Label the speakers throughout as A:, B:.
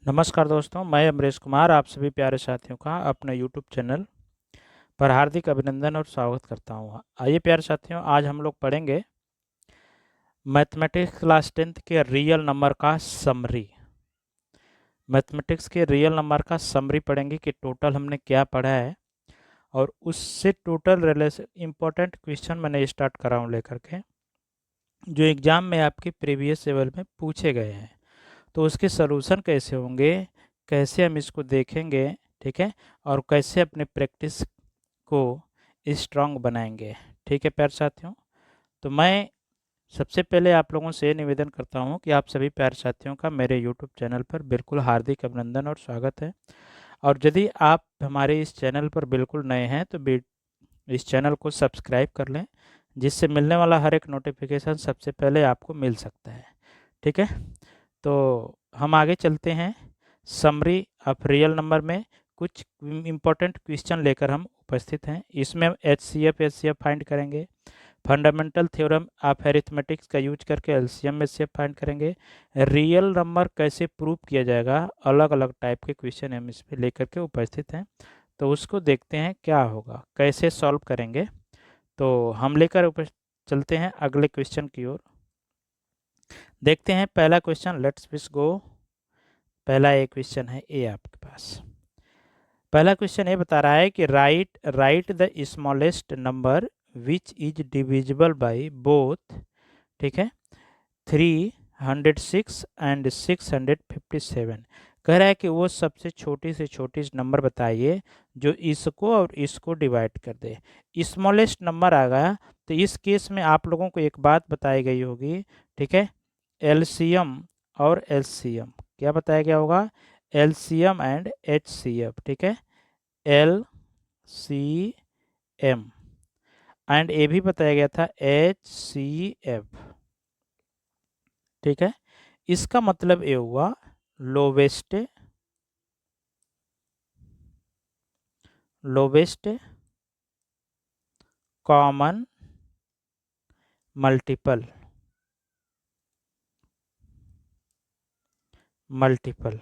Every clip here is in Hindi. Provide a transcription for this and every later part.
A: नमस्कार दोस्तों, मैं अमरीश कुमार आप सभी प्यारे साथियों का अपने यूट्यूब चैनल पर हार्दिक अभिनंदन और स्वागत करता हूँ। आइए प्यारे साथियों, आज हम लोग पढ़ेंगे मैथमेटिक्स क्लास 10th के रियल नंबर का समरी। मैथमेटिक्स के रियल नंबर का समरी पढ़ेंगे कि टोटल हमने क्या पढ़ा है और उससे टोटल रिलेशन इम्पोर्टेंट क्वेश्चन मैंने स्टार्ट करा हूँ लेकर के, जो एग्ज़ाम में आपके प्रीवियस लेवल में पूछे गए हैं। तो उसके सलूशन कैसे होंगे, कैसे हम इसको देखेंगे, ठीक है, और कैसे अपने प्रैक्टिस को स्ट्रांग बनाएंगे। ठीक है प्यारे साथियों, तो मैं सबसे पहले आप लोगों से निवेदन करता हूं कि आप सभी प्यारे साथियों का मेरे यूट्यूब चैनल पर बिल्कुल हार्दिक अभिनंदन और स्वागत है। और यदि आप हमारे इस चैनल पर बिल्कुल नए हैं तो इस चैनल को सब्सक्राइब कर लें, जिससे मिलने वाला हर एक नोटिफिकेशन सबसे पहले आपको मिल सकता है। ठीक है, तो हम आगे चलते हैं। समरी ऑफ रियल नंबर में कुछ इम्पोर्टेंट क्वेश्चन लेकर हम उपस्थित हैं। इसमें हम एचसीएफ फाइंड करेंगे, फंडामेंटल थ्योरम ऑफ अरिथमेटिक्स का यूज करके एलसीएम एचसीएफ फाइंड करेंगे, रियल नंबर कैसे प्रूव किया जाएगा, अलग अलग टाइप के क्वेश्चन हम इस पर लेकर के उपस्थित हैं। तो उसको देखते हैं क्या होगा, कैसे सॉल्व करेंगे। तो हम लेकर चलते हैं अगले क्वेश्चन की ओर। देखते हैं पहला क्वेश्चन, लेट्स विश गो। पहला एक क्वेश्चन है ए आपके पास। पहला क्वेश्चन ये बता रहा है कि right the smallest number which is divisible by both, ठीक है, 306 एंड 657। कह रहा है कि वो सबसे छोटी से छोटी नंबर बताइए जो इसको और इसको डिवाइड कर दे। स्मॉलेस्ट नंबर आ गया, तो इस केस में आप लोगों को एक बात बताई गई होगी, ठीक है, एलसीएम और एलसीएम क्या बताया गया होगा, एलसीएम एंड एचसीएफ, ठीक है, एल सी एम एंड ए भी बताया गया था एच सी एफ। ठीक है, इसका मतलब ये हुआ lowest lowest common multiple multiple,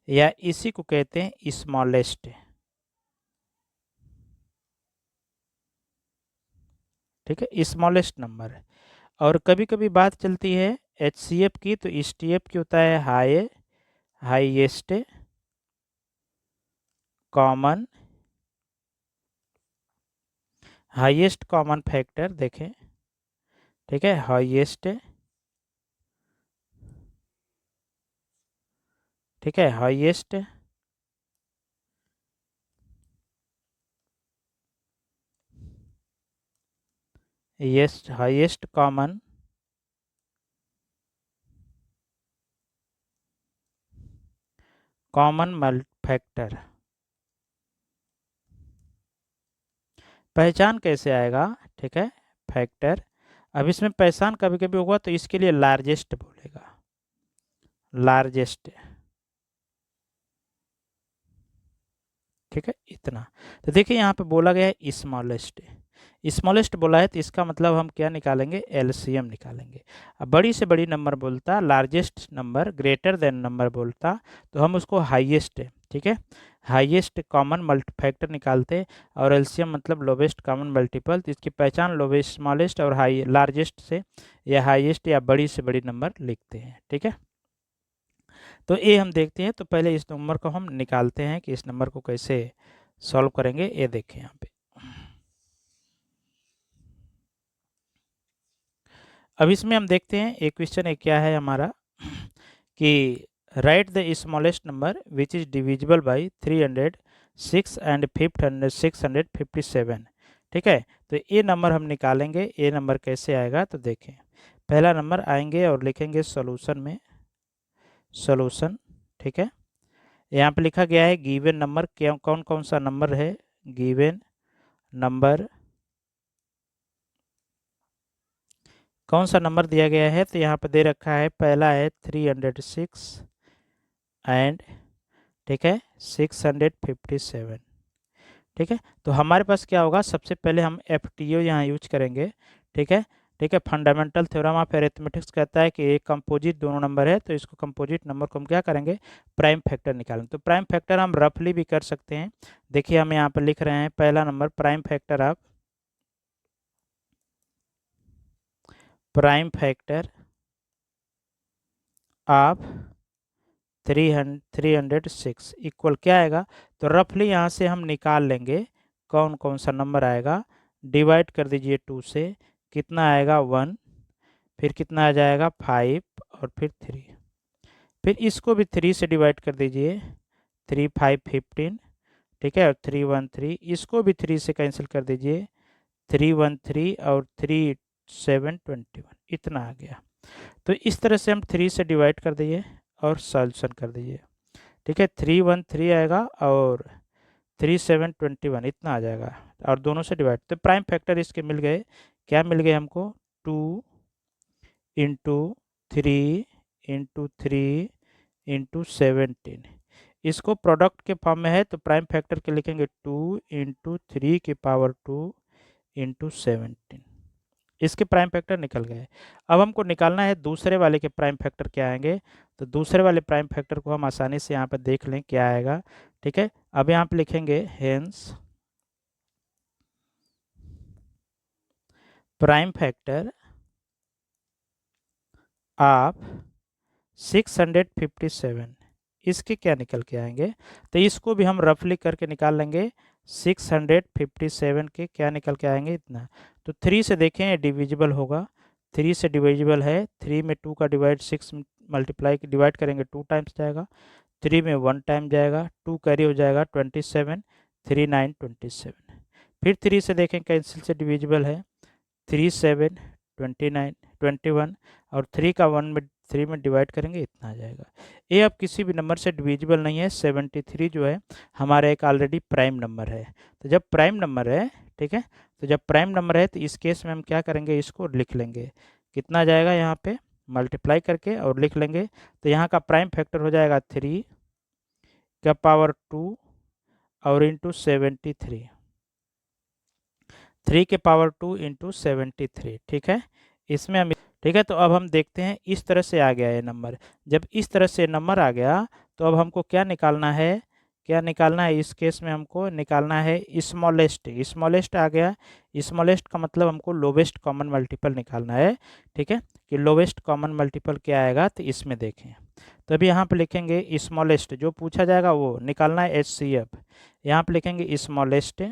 A: या इसी को कहते हैं स्मॉलेस्ट। ठीक है, स्मॉलेस्ट नंबर। और कभी कभी बात चलती है एचसीएफ की, तो एचटीएफ की होता है हाईएस्ट कॉमन फैक्टर, देखें, ठीक है, हाईएस्ट, ठीक है, हाईएस्ट कॉमन फैक्टर। पहचान कैसे आएगा, ठीक है, फैक्टर। अब इसमें पहचान कभी कभी होगा तो इसके लिए लार्जेस्ट बोलेगा, लार्जेस्ट, ठीक है, इतना। तो देखिए यहाँ पे बोला गया है स्मॉलेस्ट, स्मॉलेस्ट बोला है तो इसका मतलब हम क्या निकालेंगे, एलसीएम निकालेंगे। अब बड़ी से बड़ी नंबर बोलता, largest number greater than number बोलता, तो हम उसको हाईएस्ट, ठीक है, हाईएस्ट कॉमन फैक्टर निकालते। और एलसीएम मतलब लोवेस्ट कॉमन मल्टीपल, तो इसकी पहचान लोवेस्ट स्मॉलेस्ट और हाई लार्जेस्ट से, या हाईएस्ट या बड़ी से बड़ी नंबर लिखते हैं। ठीक है, तो ये हम देखते हैं। तो पहले इस नंबर को हम निकालते हैं कि इस नंबर को कैसे सॉल्व करेंगे। ये देखें यहाँ पे, अब इसमें हम देखते हैं एक क्वेश्चन एक क्या है हमारा कि right the smallest number which is divisible by 306 and 657। ठीक है, तो ये नंबर हम निकालेंगे। ये नंबर कैसे आएगा, तो देखें, पहला नंबर आएंगे और लिखेंगे सॉल्यूशन में, सॉल्यूशन, ठीक है। यहाँ पे लिखा गया है गिवन नंबर, क्या कौन कौन सा नंबर है, गिवन नंबर कौन सा नंबर दिया गया है, तो यहाँ पे दे रखा है, पहला है 306 एंड, ठीक है, 657। ठीक है, तो हमारे पास क्या होगा, सबसे पहले हम एफ टी ओ यहाँ यूज करेंगे। ठीक है, ठीक है। फंडामेंटल थ्योरम ऑफ अरिथमेटिक्स कहता है कि एक कंपोजिट दोनों नंबर है तो इसको कंपोजिट नंबर को हम क्या करेंगे, प्राइम फैक्टर निकालेंगे। तो प्राइम फैक्टर हम रफली भी कर सकते हैं। देखिए हम यहाँ पर लिख रहे हैं पहला number prime factor of 306 equal क्या आएगा, तो रफली यहाँ से हम निकाल लेंगे कौन कौन सा नंबर आएगा। डिवाइड कर दीजिए 2 से, कितना आएगा 1, फिर कितना आ जाएगा 5 और फिर 3, फिर इसको भी 3 से डिवाइड कर दीजिए, 3 5 15, ठीक है, और 3 1 3, इसको भी 3 से कैंसिल कर दीजिए, 3 1 3 और 3 7 21, इतना आ गया। तो इस तरह से हम 3 से डिवाइड कर दीजिए और सॉल्यूशन कर दीजिए, ठीक है। 3 1 3 आएगा और 3 7 21 इतना आ जाएगा, और दोनों से डिवाइड। तो प्राइम फैक्टर इसके मिल गए, क्या मिल गए हमको, 2 इंटू 3 इंटू 3 इंटू 17। इसको प्रोडक्ट के फॉर्म में है तो प्राइम फैक्टर के लिखेंगे 2 इंटू 3 की पावर 2 इंटू 17। इसके प्राइम फैक्टर निकल गए। अब हमको निकालना है दूसरे वाले के प्राइम फैक्टर क्या आएंगे। तो दूसरे वाले प्राइम फैक्टर को हम आसानी से यहाँ पर देख लें क्या आएगा, ठीक है। अब यहाँ पे लिखेंगे हेंस प्राइम फैक्टर ऑफ 657, इसके क्या निकल के आएंगे, तो इसको भी हम रफली करके निकाल लेंगे। 657 के क्या निकल के आएंगे, इतना। तो 3 से देखें डिविजिबल होगा, 3 से डिविजिबल है, 3 में 2 का डिवाइड 6 मल्टीप्लाई डिवाइड करेंगे 2 टाइम्स जाएगा, 3 में 1 टाइम जाएगा, 2 कैरी हो जाएगा 27, 3 9 27। फिर 3 से देखें कैंसिल से डिविजिबल है, 3 7 29 21, और 3 का 3 में डिवाइड करेंगे इतना आ जाएगा। ये अब किसी भी नंबर से डिविजिबल नहीं है। 73 जो है हमारा एक ऑलरेडी प्राइम नंबर है। तो जब प्राइम नंबर है, ठीक है, तो जब प्राइम नंबर है तो इस केस में हम क्या करेंगे, इसको लिख लेंगे, कितना आ जाएगा यहाँ पे मल्टीप्लाई करके और लिख लेंगे। तो यहाँ का प्राइम फैक्टर हो जाएगा 3 का पावर 2 और इंटू 73, 3 के पावर 2 इंटू 73, ठीक है। इसमें हम, ठीक है, तो अब हम देखते हैं इस तरह से आ गया ये नंबर। जब इस तरह से नंबर आ गया तो अब हमको क्या निकालना है, क्या निकालना है, इस केस में हमको निकालना है स्मॉलेस्ट। स्मॉलेस्ट आ गया, स्मॉलेस्ट का मतलब हमको लोवेस्ट कॉमन मल्टीपल निकालना है, ठीक है, कि लोवेस्ट कॉमन मल्टीपल क्या आएगा। तो इसमें देखें, तो अभी यहाँ पे लिखेंगे स्मॉलेस्ट, जो पूछा जाएगा वो निकालना है HCF। यहाँ पे लिखेंगे smallest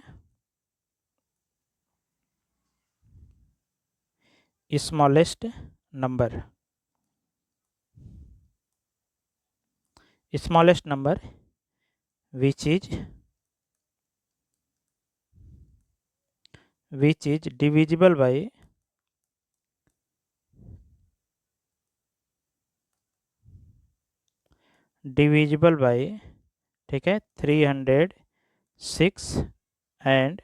A: number, smallest number which is divisible by ठीक है 306 एंड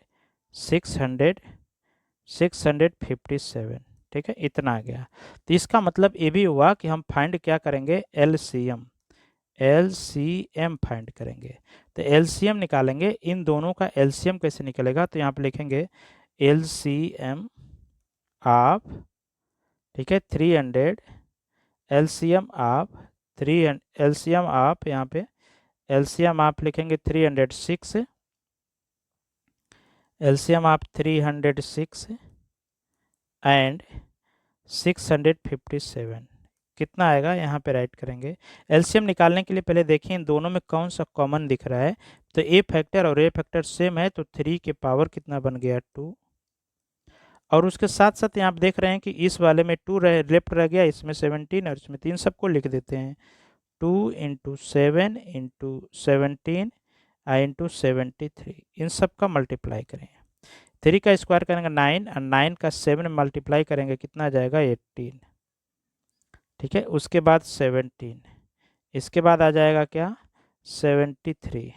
A: 657, ठीक है, इतना आ गया। तो इसका मतलब ये भी हुआ कि हम फाइंड क्या करेंगे, LCM फाइंड करेंगे। तो LCM निकालेंगे, इन दोनों का LCM कैसे निकलेगा, तो यहाँ पे लिखेंगे LCM ऑफ, ठीक है, 300, LCM ऑफ 300, LCM ऑफ यहाँ पे LCM आप लिखेंगे 306, LCM ऑफ 306 एंड 657, कितना आएगा, यहाँ पे राइट करेंगे। एलसीएम निकालने के लिए पहले देखिए इन दोनों में कौन सा कॉमन दिख रहा है। तो ए फैक्टर और ए फैक्टर सेम है, तो 3 के पावर कितना बन गया 2, और उसके साथ साथ यहाँ आप देख रहे हैं कि इस वाले में 2 लेफ्ट रह गया, इसमें 17 और इसमें 3, सबको लिख देते हैं। 2 इंटू 7 इंटू 17 इंटू 73, इन सब का मल्टीप्लाई करें। 3 का स्क्वायर करेंगे 9 और 9 का 7 में मल्टीप्लाई करेंगे कितना आ जाएगा 18, ठीक है। उसके बाद 17, इसके बाद आ जाएगा क्या 73,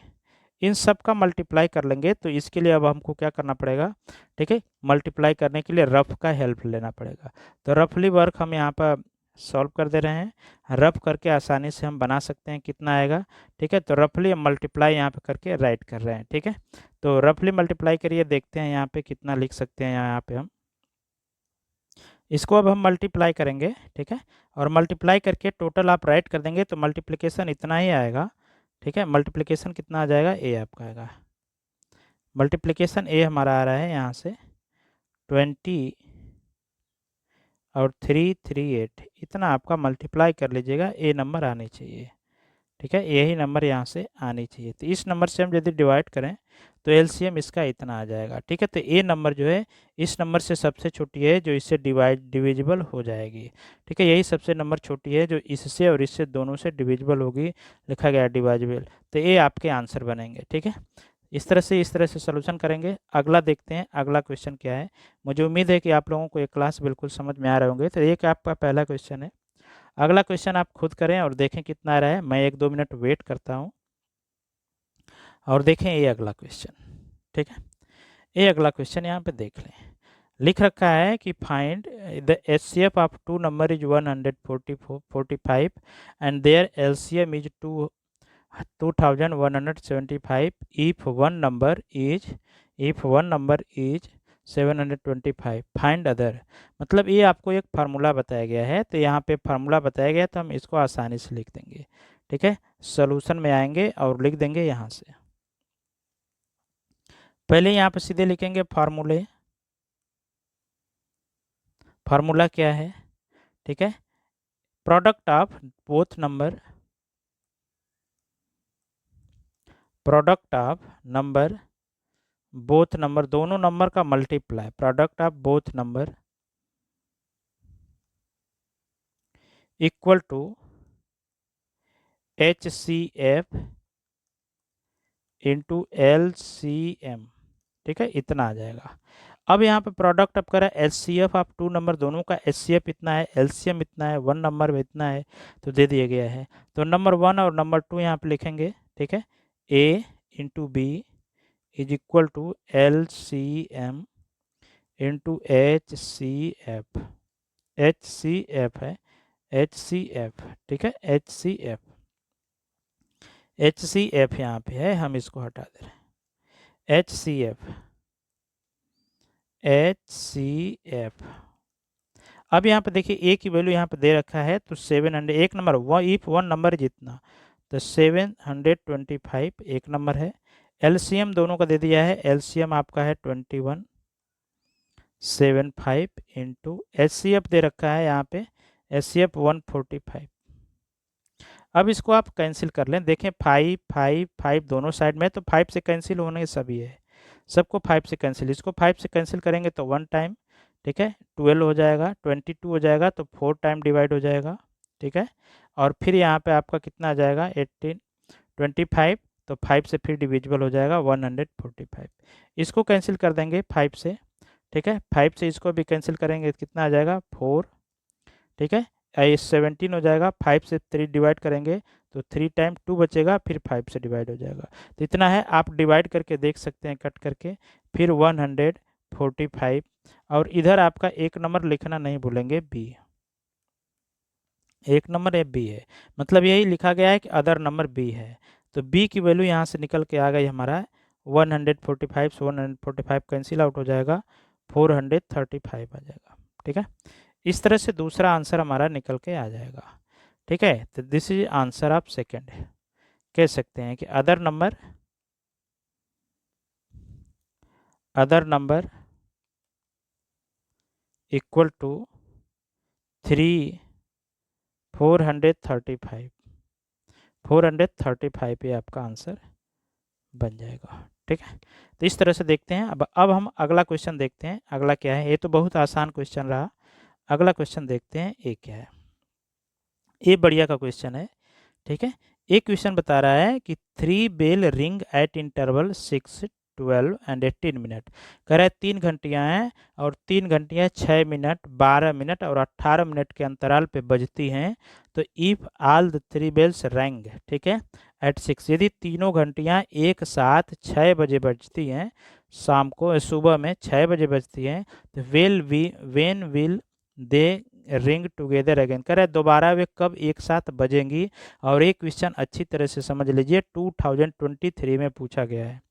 A: इन सब का मल्टीप्लाई कर लेंगे। तो इसके लिए अब हमको क्या करना पड़ेगा, ठीक है, मल्टीप्लाई करने के लिए रफ का हेल्प लेना पड़ेगा। तो रफली वर्क हम यहाँ पर सॉल्व कर दे रहे हैं, रफ करके आसानी से हम बना सकते हैं कितना आएगा, ठीक है। तो रफली हम मल्टीप्लाई यहाँ पे करके राइट कर रहे हैं, ठीक है। तो रफली मल्टीप्लाई करिए, देखते हैं यहाँ पे कितना लिख सकते हैं। यहाँ पे हम इसको अब हम मल्टीप्लाई करेंगे, ठीक है, और मल्टीप्लाई करके टोटल आप राइट कर देंगे तो मल्टीप्लिकेशन इतना ही आएगा, ठीक है। मल्टीप्लिकेशन कितना आ जाएगा, ए आपका आएगा, मल्टीप्लिकेशन ए हमारा आ रहा है यहाँ से 20 और 338, इतना आपका मल्टीप्लाई कर लीजिएगा, ए नंबर आनी चाहिए, ठीक है, यही नंबर यहाँ से आनी चाहिए। तो इस नंबर से हम यदि डिवाइड करें तो एलसीएम इसका इतना आ जाएगा, ठीक है। तो ए नंबर जो है इस नंबर से सबसे छोटी है जो इससे डिविजिबल हो जाएगी, ठीक है। यही सबसे नंबर छोटी है जो इससे और इससे दोनों से डिविजिबल होगी, लिखा गया डिवाइजिबल, तो ये आपके आंसर बनेंगे, ठीक है। इस तरह से सॉल्यूशन करेंगे। अगला देखते हैं, अगला क्वेश्चन क्या है। मुझे उम्मीद है कि आप लोगों को ये क्लास बिल्कुल समझ में आ रहे होंगे। तो एक आपका पहला क्वेश्चन है, अगला क्वेश्चन आप खुद करें और देखें कितना आ रहा है। मैं 1-2 मिनट वेट करता हूँ और देखें ये अगला क्वेश्चन, ठीक है। ये अगला क्वेश्चन यहाँ पे देख लें, लिख रखा है कि find the HCF of two number is 145 and their LCM is 2175 if one number is 725 find other. मतलब ये आपको एक फार्मूला बताया गया है, तो यहाँ पे फार्मूला बताया गया तो हम इसको आसानी से लिख देंगे, ठीक है। सॉल्यूशन में आएंगे और लिख देंगे यहाँ से। पहले यहाँ पे सीधे लिखेंगे फार्मूला क्या है, ठीक है। प्रोडक्ट ऑफ बोथ नंबर दोनों नंबर का multiply, product of both number equal to HCF into LCM, ठीक है, इतना आ जाएगा। अब यहाँ पे प्रोडक्ट अब करा HCF ऑफ टू नंबर, दोनों का HCF इतना है, LCM इतना है, वन नंबर में इतना है, तो दे दिया गया है। तो नंबर 1 और नंबर 2 यहाँ पे लिखेंगे, ठीक है। A into B is equal to LCM into HCF, HCF है, HCF, ठीक है, HCF यहाँ पे है, हम इसको हटा दे रहे हैं, HCF। अब यहाँ पे देखिए ए की वैल्यू यहाँ पे दे रखा है, तो 700 एक नंबर, इफ वन नंबर जितना, तो 725 एक नंबर है। एलसीएम दोनों का दे दिया है, एलसीएम आपका है 2175 इंटू एचसीएफ दे रखा है यहाँ पे, एचसीएफ 145। अब इसको आप कैंसिल कर लें, देखें 5 5 5 दोनों साइड में, तो 5 से कैंसिल होने सभी है, सबको 5 से कैंसिल, इसको 5 से कैंसिल करेंगे तो 1 टाइम, ठीक है, 12 हो जाएगा, 22 हो जाएगा तो 4 टाइम डिवाइड हो जाएगा, ठीक है। और फिर यहाँ पे आपका कितना आ जाएगा 18 25, तो 5 से फिर डिविजिबल हो जाएगा 145, इसको कैंसिल कर देंगे 5 से, ठीक है। 5 से इसको भी कैंसिल करेंगे, कितना आ जाएगा 4, ठीक है। 17 हो जाएगा, 5 से 3 डिवाइड करेंगे तो 3 टाइम 2 बचेगा, फिर 5 से डिवाइड हो जाएगा, तो इतना है। आप डिवाइड करके देख सकते हैं कट करके, फिर 145, और इधर आपका एक नंबर लिखना नहीं भूलेंगे, बी, एक नंबर है बी है, मतलब यही लिखा गया है कि अदर नंबर बी है, तो बी की वैल्यू यहाँ से निकल के आ गई हमारा 145 से 145 कैंसिल आउट हो जाएगा, 435 आ जाएगा, ठीक है। इस तरह से दूसरा आंसर हमारा निकल के आ जाएगा, ठीक है। तो this is answer of second, कह सकते हैं कि अदर नंबर इक्वल टू 435 ये आपका आंसर बन जाएगा, ठीक है। तो इस तरह से देखते हैं। अब हम अगला क्वेश्चन देखते हैं, अगला क्या है। ये तो बहुत आसान क्वेश्चन रहा, अगला क्वेश्चन देखते हैं ये क्या है। ये बढ़िया का क्वेश्चन है, ठीक है। एक क्वेश्चन बता रहा है कि 3 bell ring at interval 6, 12 and 18 minute, कह रहा है 3 घंटियाँ हैं और 3 घंटियाँ 6 मिनट, 12 मिनट और 18 मिनट के अंतराल पे बजती हैं, तो if all the 3 bells rang, ठीक है, एट 6, यदि तीनों घंटियाँ एक साथ 6 बजे बजती हैं, शाम को सुबह में 6 बजे बजती हैं, तो when will they ring together again, कह रहा है दोबारा वे कब एक साथ बजेंगी। और एक क्वेश्चन अच्छी तरह से समझ लीजिए, 2023 में पूछा गया है,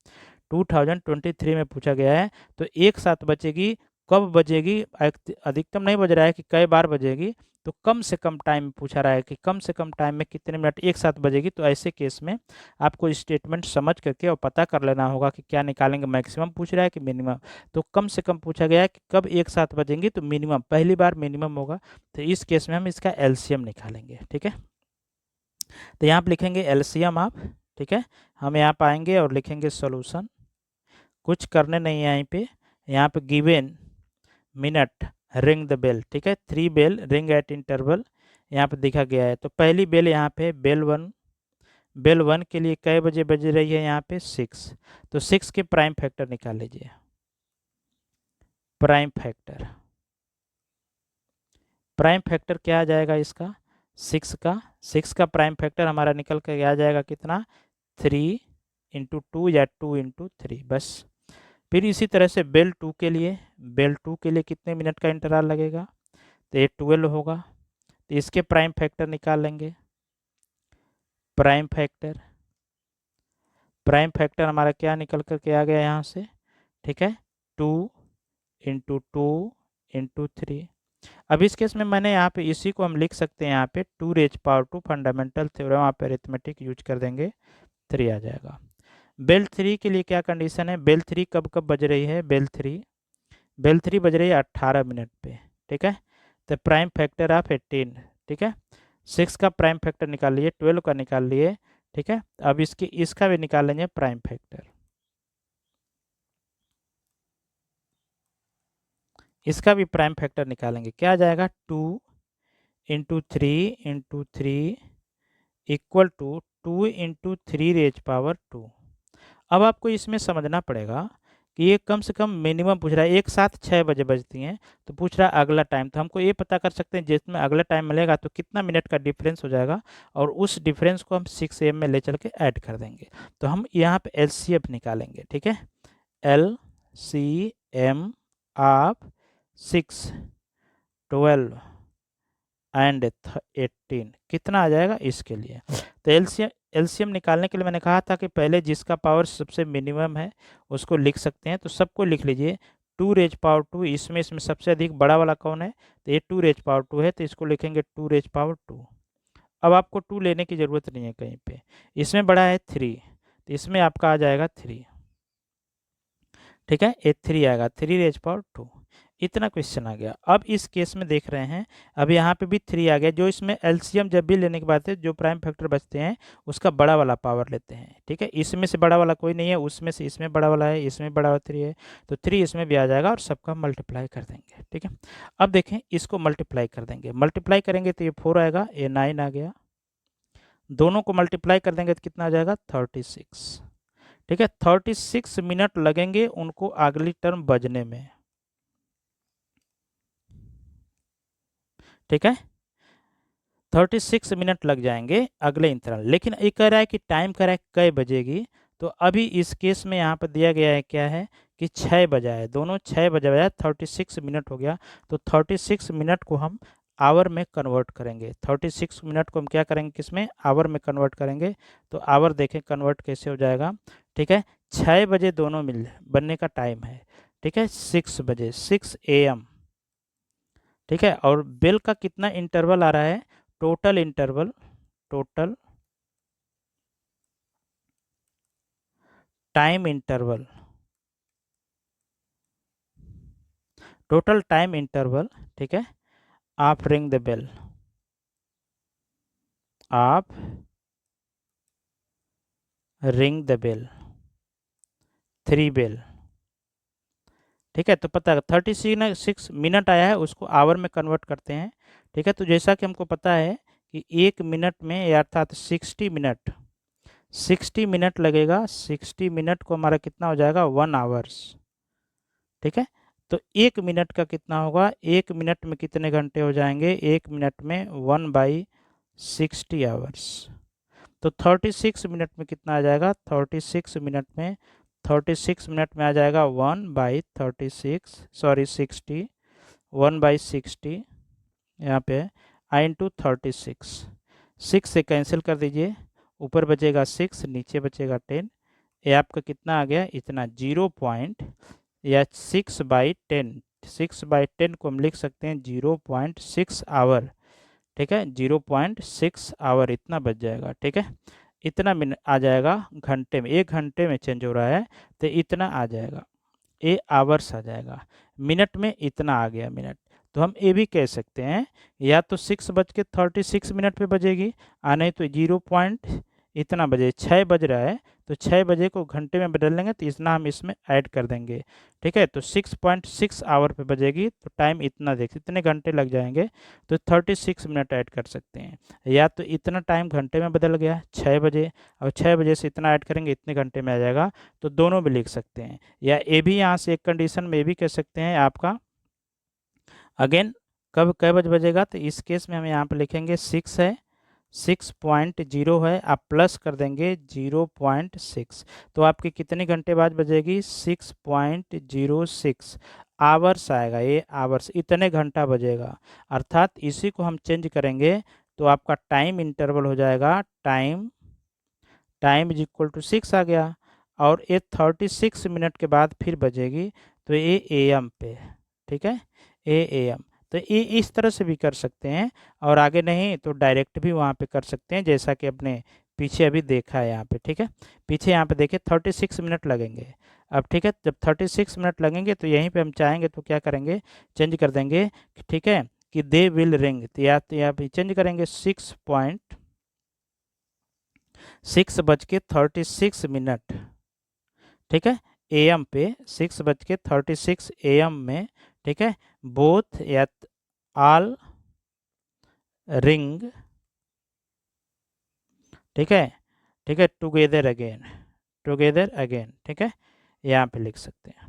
A: 2023 में पूछा गया है, तो एक साथ बचेगी कब बजेगी, अधिकतम नहीं बज रहा है कि कई बार बजेगी, तो कम से कम टाइम पूछा रहा है कि कम से कम टाइम में कितने मिनट एक साथ बजेगी। तो ऐसे केस में आपको स्टेटमेंट समझ करके और पता कर लेना होगा कि क्या निकालेंगे, मैक्सिमम पूछ रहा है कि मिनिमम। तो कम से कम पूछा गया है कि कब एक साथ बजेंगी, तो मिनिमम, पहली बार मिनिमम होगा। तो इस केस में हम इसका एलसीएम निकालेंगे। ठीक है, तो यहाँ पर लिखेंगे एलसीएम आप। ठीक है, हम यहाँ पर आएंगे और लिखेंगे सोल्यूशन। कुछ करने नहीं है यहाँ पे given minute ring the bell. ठीक है, 3 बेल रिंग एट इंटरवल यहाँ पे दिखा गया है। तो पहली बेल यहाँ पे बेल वन के लिए कई बजे बज रही है, यहाँ पे 6। तो 6 के प्राइम फैक्टर निकाल लीजिए। प्राइम फैक्टर क्या आ जाएगा इसका, 6 का प्राइम फैक्टर हमारा निकल कर आ जाएगा कितना, 3 इंटू 2 या 2 इंटू 3 बस। फिर इसी तरह से बेल 2 के लिए कितने मिनट का इंतराल लगेगा, तो ये 12 होगा। तो इसके प्राइम फैक्टर निकाल लेंगे। प्राइम फैक्टर हमारा क्या निकल करके आ गया यहाँ से। ठीक है, 2 इंटू 2 इंटू 3। अब इस केस में मैंने यहाँ पे इसी को हम लिख सकते हैं, यहाँ पे 2 रेज पावर 2 फंडामेंटल थ्योरम, वहाँ पे अरिथमेटिक यूज कर देंगे, 3 आ जाएगा। बेल 3 के लिए क्या कंडीशन है, बेल 3 कब कब बज रही है, बेल 3 बज रही है 18 मिनट पे। ठीक है, तो प्राइम फैक्टर ऑफ 18। ठीक है, 6 का प्राइम फैक्टर निकाल लिए, 12 का निकाल लिए। ठीक है, अब इसका भी निकाल लेंगे प्राइम फैक्टर। इसका भी प्राइम फैक्टर निकालेंगे, क्या आ जाएगा, 2 into 3 into 3 equal to 2 into 3 raise power 2। अब आपको इसमें समझना पड़ेगा कि ये कम से कम मिनिमम पूछ रहा है, एक साथ 6 बजे बजती हैं, तो पूछ रहा है अगला टाइम। तो हमको ये पता कर सकते हैं जिसमें अगला टाइम मिलेगा तो कितना मिनट का डिफरेंस हो जाएगा, और उस डिफरेंस को हम 6 AM में ले चल के ऐड कर देंगे। तो हम यहाँ पे LCM निकालेंगे। ठीक है, LCM ऑफ 6, 12 एंड 18 कितना आ जाएगा इसके लिए। तो एलसीएम निकालने के लिए मैंने कहा था कि पहले जिसका पावर सबसे मिनिमम है उसको लिख सकते हैं, तो सबको लिख लीजिए। 2 रेज पावर 2, इसमें सबसे अधिक बड़ा वाला कौन है, तो ये 2 रेज पावर 2 है, तो इसको लिखेंगे 2 रेज पावर 2। अब आपको 2 लेने की ज़रूरत नहीं है कहीं पे, इसमें बड़ा है 3, तो इसमें आपका आ जाएगा 3। ठीक है, ये 3 आएगा, 3 रेज पावर 2। इतना क्वेश्चन आ गया। अब इस केस में देख रहे हैं, अब यहाँ पे भी 3 आ गया, जो इसमें एलसीएम जब भी लेने के बाद है जो प्राइम फैक्टर बचते हैं उसका बड़ा वाला पावर लेते हैं। ठीक है, इसमें से बड़ा वाला कोई नहीं है, उसमें से इसमें बड़ा वाला है, इसमें बड़ा वाला 3 है, तो 3 इसमें भी आ जाएगा और सबका मल्टीप्लाई कर देंगे। ठीक है, अब देखें इसको मल्टीप्लाई कर देंगे, मल्टीप्लाई करेंगे तो ये 4 आएगा, ये 9 आ गया, दोनों को मल्टीप्लाई कर देंगे तो कितना आ जाएगा, 36। ठीक है, 36 मिनट लगेंगे उनको अगली टर्म बजने में। ठीक है, 36 मिनट लग जाएंगे अगले इंतराल। लेकिन ये कह रहा है कि टाइम कह रहा है कई बजेगी, तो अभी इस केस में यहाँ पर दिया गया है क्या है कि 6 बजा है, दोनों 6 बजा, 36 मिनट हो गया। तो 36 मिनट को हम आवर में कन्वर्ट करेंगे, 36 मिनट को हम क्या करेंगे, किसमें, आवर में कन्वर्ट करेंगे। तो आवर देखें कन्वर्ट कैसे हो जाएगा। ठीक है, 6 बजे दोनों मिल बनने का टाइम है। ठीक है, 6 बजे, 6 AM। ठीक है, और बेल का कितना इंटरवल आ रहा है, total interval, total time interval, total time interval. ठीक है, आप रिंग द बेल, आप रिंग द बेल, 3 बेल। ठीक है, तो पता है 36 मिनट आया है, उसको आवर में कन्वर्ट करते हैं। ठीक है, तो जैसा कि हमको पता है कि 1 मिनट में अर्थात 60 मिनट लगेगा, 60 मिनट को हमारा कितना हो जाएगा, 1 आवर्स। ठीक है, तो 1 मिनट का कितना होगा, 1 मिनट में कितने घंटे हो जाएंगे, 1 मिनट में 1/60 आवर्स। तो 36 मिनट में कितना आ जाएगा, 36 मिनट में, 36 मिनट में आ जाएगा 1/36, सॉरी 60, 1/60 यहाँ पे आई इंटू 36, 6 से कैंसिल कर दीजिए, ऊपर बचेगा 6, नीचे बचेगा 10। ये आपका कितना आ गया, इतना 0 पॉइंट या 6/10, 6/10 को हम लिख सकते हैं 0.6 आवर, ठीक है, 0.6 आवर इतना बच जाएगा, ठीक है। इतना मिनट आ जाएगा घंटे में, 1 घंटे में चेंज हो रहा है तो इतना आ जाएगा, ए आवर्स आ जाएगा। मिनट में इतना आ गया मिनट, तो हम ये भी कह सकते हैं या तो 6:36 पे बजेगी, नहीं तो 0 पॉइंट इतना बजे, 6 बज रहा है तो 6 बजे को घंटे में बदल लेंगे तो इतना हम इसमें ऐड कर देंगे, ठीक है। तो 6.6 आवर पे बजेगी तो टाइम इतना देख, इतने घंटे लग जाएंगे तो 36 मिनट ऐड कर सकते हैं। या तो इतना टाइम घंटे में बदल गया 6 बजे, और 6 बजे से इतना ऐड करेंगे इतने घंटे में आ जाएगा, तो दोनों भी लिख सकते हैं। या ये भी यहाँ से एक कंडीशन में भी कह सकते हैं आपका अगेन कब कै बज बजेगा, तो इस केस में हम यहाँ पे लिखेंगे 6 है, 6.0 है, आप प्लस कर देंगे 0.6, तो आपकी कितने घंटे बाद बजेगी, 6.06 आवर्स आएगा, ये आवर्स इतने घंटा बजेगा। अर्थात इसी को हम चेंज करेंगे तो आपका टाइम इंटरवल हो जाएगा, टाइम इज इक्वल टू 6 आ गया, और ये 36 मिनट के बाद फिर बजेगी तो ये AM पे, ठीक है, AM। तो ये इस तरह से भी कर सकते हैं, और आगे नहीं तो डायरेक्ट भी वहाँ पे कर सकते हैं, जैसा कि अपने पीछे अभी देखा है यहाँ पे, ठीक है। पीछे यहाँ पे देखिए 36 मिनट लगेंगे अब, ठीक है। जब 36 मिनट लगेंगे तो यहीं पे हम चाहेंगे तो क्या करेंगे, चेंज कर देंगे, ठीक है, कि दे विल रिंग, तो यहाँ पे चेंज करेंगे 6:36, ठीक है, AM पे 6:36 AM में, ठीक है, बोथ या ऑल रिंग, ठीक है, ठीक है, टुगेदर अगेन, ठीक है, यहाँ पे लिख सकते हैं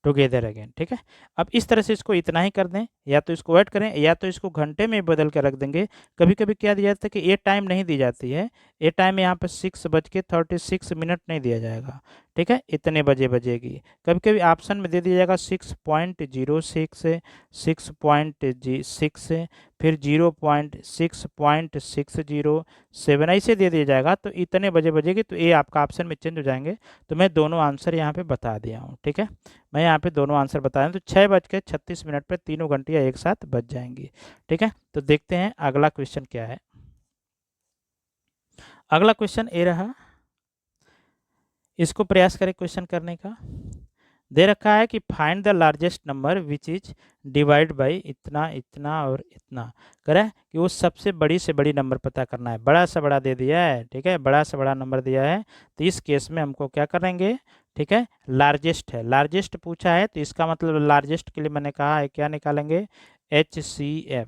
A: टुगेदर अगेन, ठीक है। अब इस तरह से इसको इतना ही कर दें, या तो इसको ऐड करें या तो इसको घंटे में बदल कर रख देंगे। कभी कभी क्या दिया जाता है कि ये टाइम नहीं दी जाती है, ये टाइम यहाँ पर 6:36 नहीं दिया जाएगा, ठीक है, इतने बजे बजेगी। कभी कभी ऑप्शन में दे दिया जाएगा 6.06 है, 6.6 है, फिर 0.6.607 ऐसे दे दिया जाएगा, तो इतने बजे बजेगी, तो ये आपका ऑप्शन में चेंज हो जाएंगे। तो मैं दोनों आंसर यहाँ पे बता दिया हूँ, ठीक है, मैं यहाँ पे दोनों आंसर बताया, तो 6:36 पे तीनों घंटियाँ एक साथ बच जाएंगी, ठीक है। तो देखते हैं अगला क्वेश्चन क्या है। अगला क्वेश्चन ये रहा, इसको प्रयास करें क्वेश्चन करने का। दे रखा है कि find the largest number which is divide by इतना, इतना और इतना। करें कि वो सबसे बड़ी से बड़ी नंबर पता करना है, बड़ा से बड़ा दे दिया है, ठीक है, बड़ा से बड़ा नंबर दिया है, तो इस केस में हमको क्या करेंगे, ठीक है, लार्जेस्ट है, लार्जेस्ट पूछा है तो इसका मतलब लार्जेस्ट के लिए मैंने कहा है क्या निकालेंगे, HCF,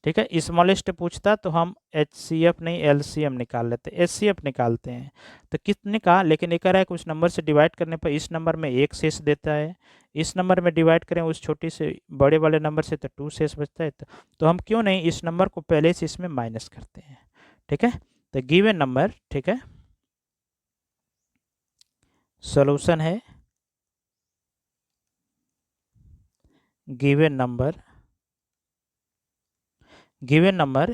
A: ठीक है। स्मॉलेस्ट पूछता तो हम HCF नहीं LCM निकाल लेते, HCF निकालते हैं। तो कितने का, लेकिन ये कह रहा है कुछ नंबर से डिवाइड करने पर इस नंबर में 1 शेष देता है, इस नंबर में डिवाइड करें उस छोटी से बड़े वाले नंबर से तो 2 शेष बचता है, तो हम क्यों नहीं इस नंबर को पहले से इसमें माइनस करते हैं, ठीक है। तो गिवन नंबर, ठीक है, सॉल्यूशन है गिवन नंबर,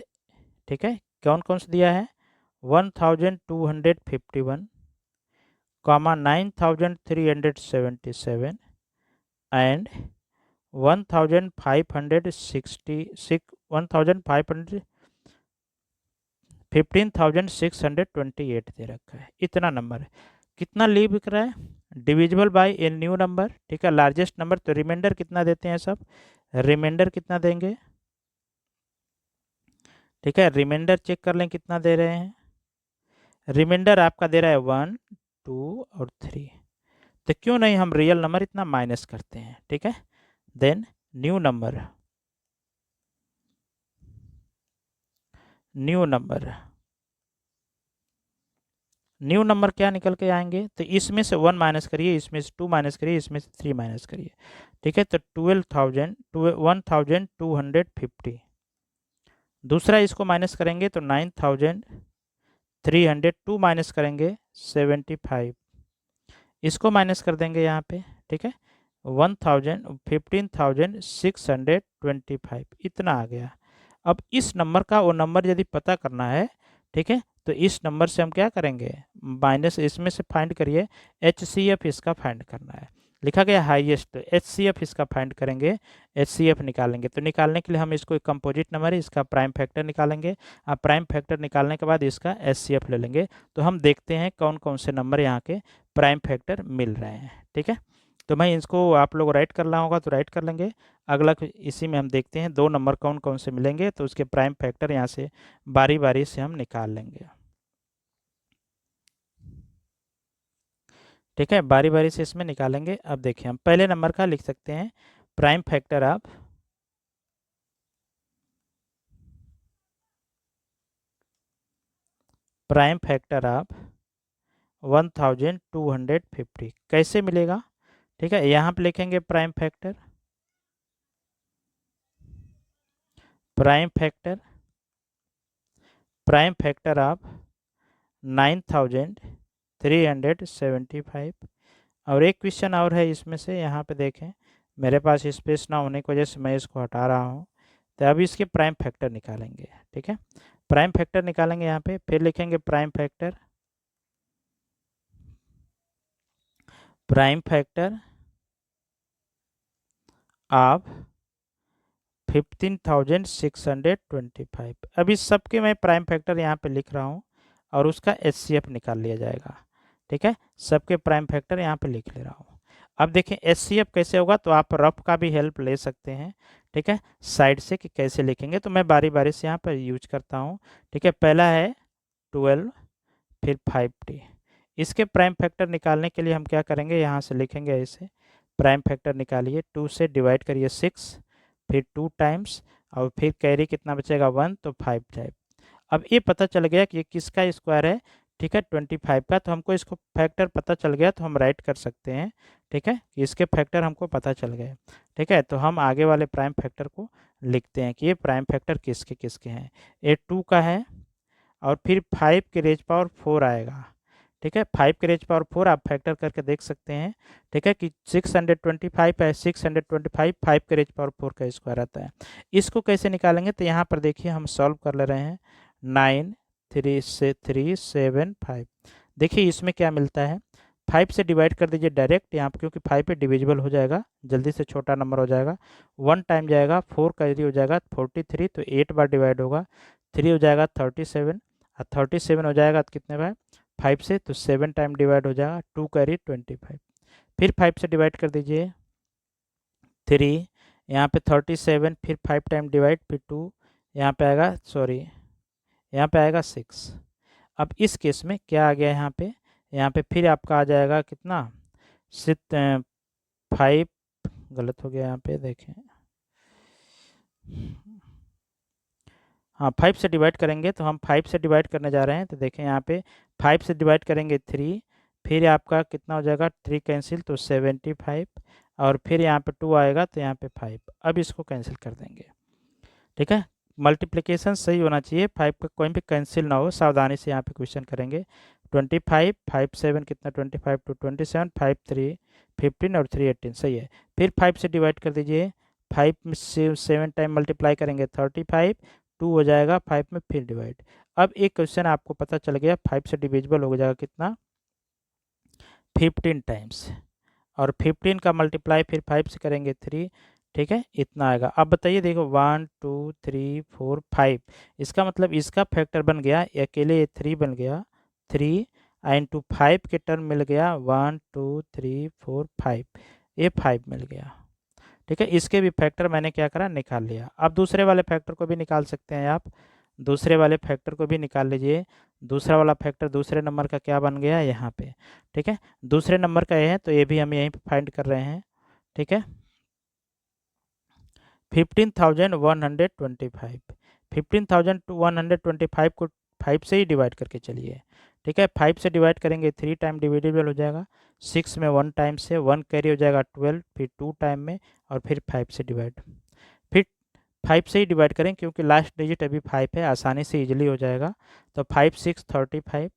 A: ठीक है, कौन कौन सा दिया है, 1251, 9377 एंड 15,628 दे रखा है, इतना नंबर है। कितना लीव कर रहा है, divisible by a new number, ठीक है, लार्जेस्ट नंबर, तो रिमाइंडर कितना देते हैं सब, रिमाइंडर कितना देंगे, ठीक है, रिमाइंडर चेक कर लें कितना दे रहे हैं, रिमाइंडर आपका दे रहा है 1, 2 और 3, तो क्यों नहीं हम रियल नंबर इतना माइनस करते हैं, ठीक है। देन न्यू नंबर क्या निकल के आएंगे, तो इसमें से 1 माइनस करिए, इसमें से 2 माइनस करिए, इसमें से 3 माइनस करिए, ठीक है, तो 1250। दूसरा इसको माइनस करेंगे तो 9300, 2 माइनस करेंगे 75, इसको माइनस कर देंगे यहाँ पे, ठीक है, 15,625 इतना आ गया। अब इस नंबर का वो नंबर यदि पता करना है, ठीक है, तो इस नंबर से हम क्या करेंगे, माइनस इसमें से फाइंड करिए, HCF इसका फाइंड करना है, लिखा गया हाईएस्ट, तो HCF इसका फाइंड करेंगे, HCF निकालेंगे। तो निकालने के लिए हम इसको एक कंपोजिट नंबर है, इसका प्राइम फैक्टर निकालेंगे। अब प्राइम फैक्टर निकालने के बाद इसका HCF ले लेंगे। तो हम देखते हैं कौन कौन से नंबर यहाँ के प्राइम फैक्टर मिल रहे हैं। ठीक है, तो मैं इसको आप लोग राइट करना होगा तो राइट कर लेंगे। अगला इसी में हम देखते हैं 2 नंबर कौन कौन से मिलेंगे, तो उसके प्राइम फैक्टर यहाँ से बारी बारी से हम निकाल लेंगे। ठीक है, बारी बारी से इसमें निकालेंगे। अब देखिए हम पहले नंबर का लिख सकते हैं prime factor of prime factor of 1250 कैसे मिलेगा। ठीक है, यहाँ पे लिखेंगे prime factor prime factor of 9375। और एक क्वेश्चन और है इसमें से, यहाँ पे देखें मेरे पास स्पेस ना होने की वजह से मैं इसको हटा रहा हूँ। तो अभी इसके प्राइम फैक्टर निकालेंगे। ठीक है, प्राइम फैक्टर निकालेंगे यहाँ पे, फिर लिखेंगे प्राइम फैक्टर ऑफ 15625। अब इस सब के मैं प्राइम फैक्टर यहाँ पे लिख रहा हूँ और उसका HCF निकाल लिया जाएगा। ठीक है, सबके प्राइम फैक्टर यहाँ पे लिख ले रहा हूँ। अब देखें HCF कैसे होगा, तो आप रफ का भी हेल्प ले सकते हैं। ठीक है, साइड से कि कैसे लिखेंगे, तो मैं बारी बारी से यहाँ पर यूज करता हूँ। ठीक है, पहला है 12, फिर 5t। इसके प्राइम फैक्टर निकालने के लिए हम क्या करेंगे, यहाँ से लिखेंगे ऐसे, प्राइम फैक्टर निकालिए, 2 से डिवाइड करिए 6, फिर 2 टाइम्स, और फिर कैरी कितना बचेगा 1, तो 5 टाइप। अब ये पता चल गया कि ये किसका स्क्वायर है। ठीक है, 25 का, तो हमको इसको फैक्टर पता चल गया, तो हम राइट कर सकते हैं। ठीक है, कि इसके फैक्टर हमको पता चल गए। ठीक है, तो हम आगे वाले प्राइम फैक्टर को लिखते हैं कि ये प्राइम फैक्टर किसके किसके हैं। ये 2 का है, और फिर 5 के रेज पावर 4 आएगा। ठीक है, 5 के रेज पावर 4 आप फैक्टर करके देख सकते हैं। ठीक है, कि 625 है, 625 5 के रेज पावर 4 का स्क्वायर आता है। इसको कैसे निकालेंगे, तो यहाँ पर देखिए हम सॉल्व कर ले रहे हैं। 9 3 से 3 7 5। देखिए इसमें क्या मिलता है, 5 से डिवाइड कर दीजिए डायरेक्ट यहाँ पर, क्योंकि 5 पे डिविजिबल हो जाएगा, जल्दी से छोटा नंबर हो जाएगा। 1 टाइम जाएगा, 4 कैरी हो जाएगा 43, तो 8 बार डिवाइड होगा, 3 हो जाएगा 37, और 37 हो जाएगा तो कितने बार 5 से, तो 7 टाइम डिवाइड हो जाएगा, 2 कैरी 25। फिर 5 से डिवाइड कर दीजिए 3, यहाँ पे 37, फिर 5 टाइम डिवाइड, फिर 2, यहाँ पे आएगा यहाँ पे आएगा 6। अब इस केस में क्या आ गया यहाँ पे फिर आपका आ जाएगा कितना 5, गलत हो गया यहाँ पे देखें, हाँ 5 से डिवाइड करेंगे, तो हम 5 से डिवाइड करने जा रहे हैं। तो देखें यहाँ पे 5 से डिवाइड करेंगे 3, फिर आपका कितना हो जाएगा 3 कैंसिल, तो 75, और फिर यहाँ पे 2 आएगा, तो यहाँ पे 5। अब इसको कैंसिल कर देंगे। ठीक है, मल्टीप्लिकेशन सही होना चाहिए, 5 का कोई भी कैंसिल ना हो, सावधानी से यहाँ पे क्वेश्चन करेंगे। 25 5 7 कितना 25 टू 27, 5 3 15 और 3 18, सही है। फिर 5 से डिवाइड कर दीजिए, 5 से 7 टाइम मल्टीप्लाई करेंगे 35, 2 हो जाएगा 5 में, फिर डिवाइड। अब एक क्वेश्चन आपको पता चल गया, 5 से डिविजिबल हो जाएगा कितना 15 टाइम्स, और 15 का मल्टीप्लाई फिर 5 से करेंगे 3। ठीक है, इतना आएगा। अब बताइए, देखो 1 2 3 4 5, इसका मतलब इसका फैक्टर बन गया, अकेले ये 3 बन गया, 3 इंटू 5 के टर्म मिल गया 1 2 3 4 5, ये 5 मिल गया। ठीक है, इसके भी फैक्टर मैंने क्या करा, निकाल लिया। अब दूसरे वाले फैक्टर को भी निकाल सकते हैं आप, दूसरे वाले फैक्टर को भी निकाल लीजिए। दूसरा वाला फैक्टर दूसरे नंबर का क्या बन गया यहाँ पे। ठीक है, दूसरे नंबर का ये है, तो ये भी हम यहीं पे फाइंड कर रहे हैं। ठीक है, 15,125, 15,125 को 5 से ही डिवाइड करके चलिए। ठीक है, 5 से डिवाइड करेंगे 3 टाइम डिविजिबल हो जाएगा, 6 में 1 टाइम से 1 कैरी हो जाएगा 12, फिर 2 टाइम में, और फिर 5 से डिवाइड, फिर 5 से ही डिवाइड करें क्योंकि लास्ट डिजिट अभी 5 है, आसानी से इजीली हो जाएगा। तो 5 6 35,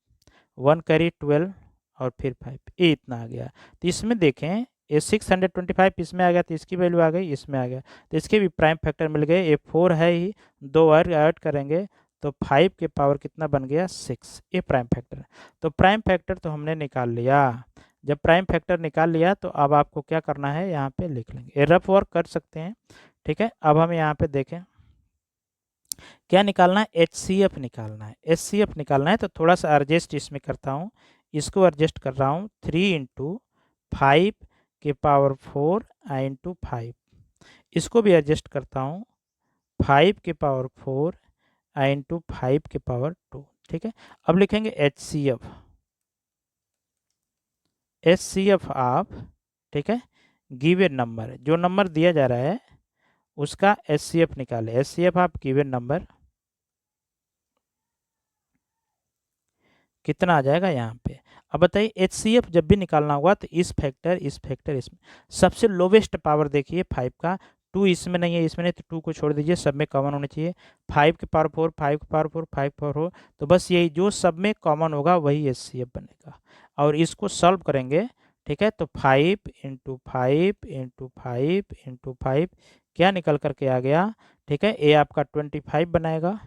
A: 1 कैरी 12, और फिर 5, ये इतना आ गया। तो इसमें देखें ये 625 इसमें आ गया, तो इसकी वैल्यू आ गई, इसमें आ गया, तो इसके भी प्राइम फैक्टर मिल गए। ये 4 है ही, 2 और ऐड करेंगे तो 5 के पावर कितना बन गया 6, ये प्राइम फैक्टर। तो प्राइम फैक्टर तो हमने निकाल लिया। जब प्राइम फैक्टर निकाल लिया तो अब आपको क्या करना है, यहाँ पे लिख लेंगे, ये रफ वर्क कर सकते हैं, ठीक है। अब हम यहाँ पे देखें क्या निकालना है, HCF निकालना है। HCF निकालना है तो थोड़ा सा एडजस्ट इसमें करता हूँ, इसको एडजस्ट कर रहा हूँ, 3 × 5 के पावर 4 इंटू 5, इसको भी एडजस्ट करता हूँ, 5 के पावर 4 इंटू 5 के पावर 2, ठीक है। अब लिखेंगे HCF, HCF आप, ठीक है, गिवन नंबर, जो नंबर दिया जा रहा है उसका HCF निकाले। HCF आप गिवन नंबर कितना आ जाएगा यहाँ पे। अब बताइए HCF जब भी निकालना होगा तो इस फैक्टर इसमें सबसे लोवेस्ट पावर देखिए 5 का, 2 इसमें नहीं है, इसमें नहीं, तो 2 को छोड़ दीजिए, सब में कॉमन होना चाहिए। 5 के पावर 4, 5 के पावर 4, 5 के पावर 4, तो बस यही जो सब में कॉमन होगा वही HCF बनेगा। और इसको सॉल्व करेंगे, ठीक है, तो 5 × 5 × 5 × 5 क्या निकल करके आ गया, ठीक है, ये आपका 25 बनाएगा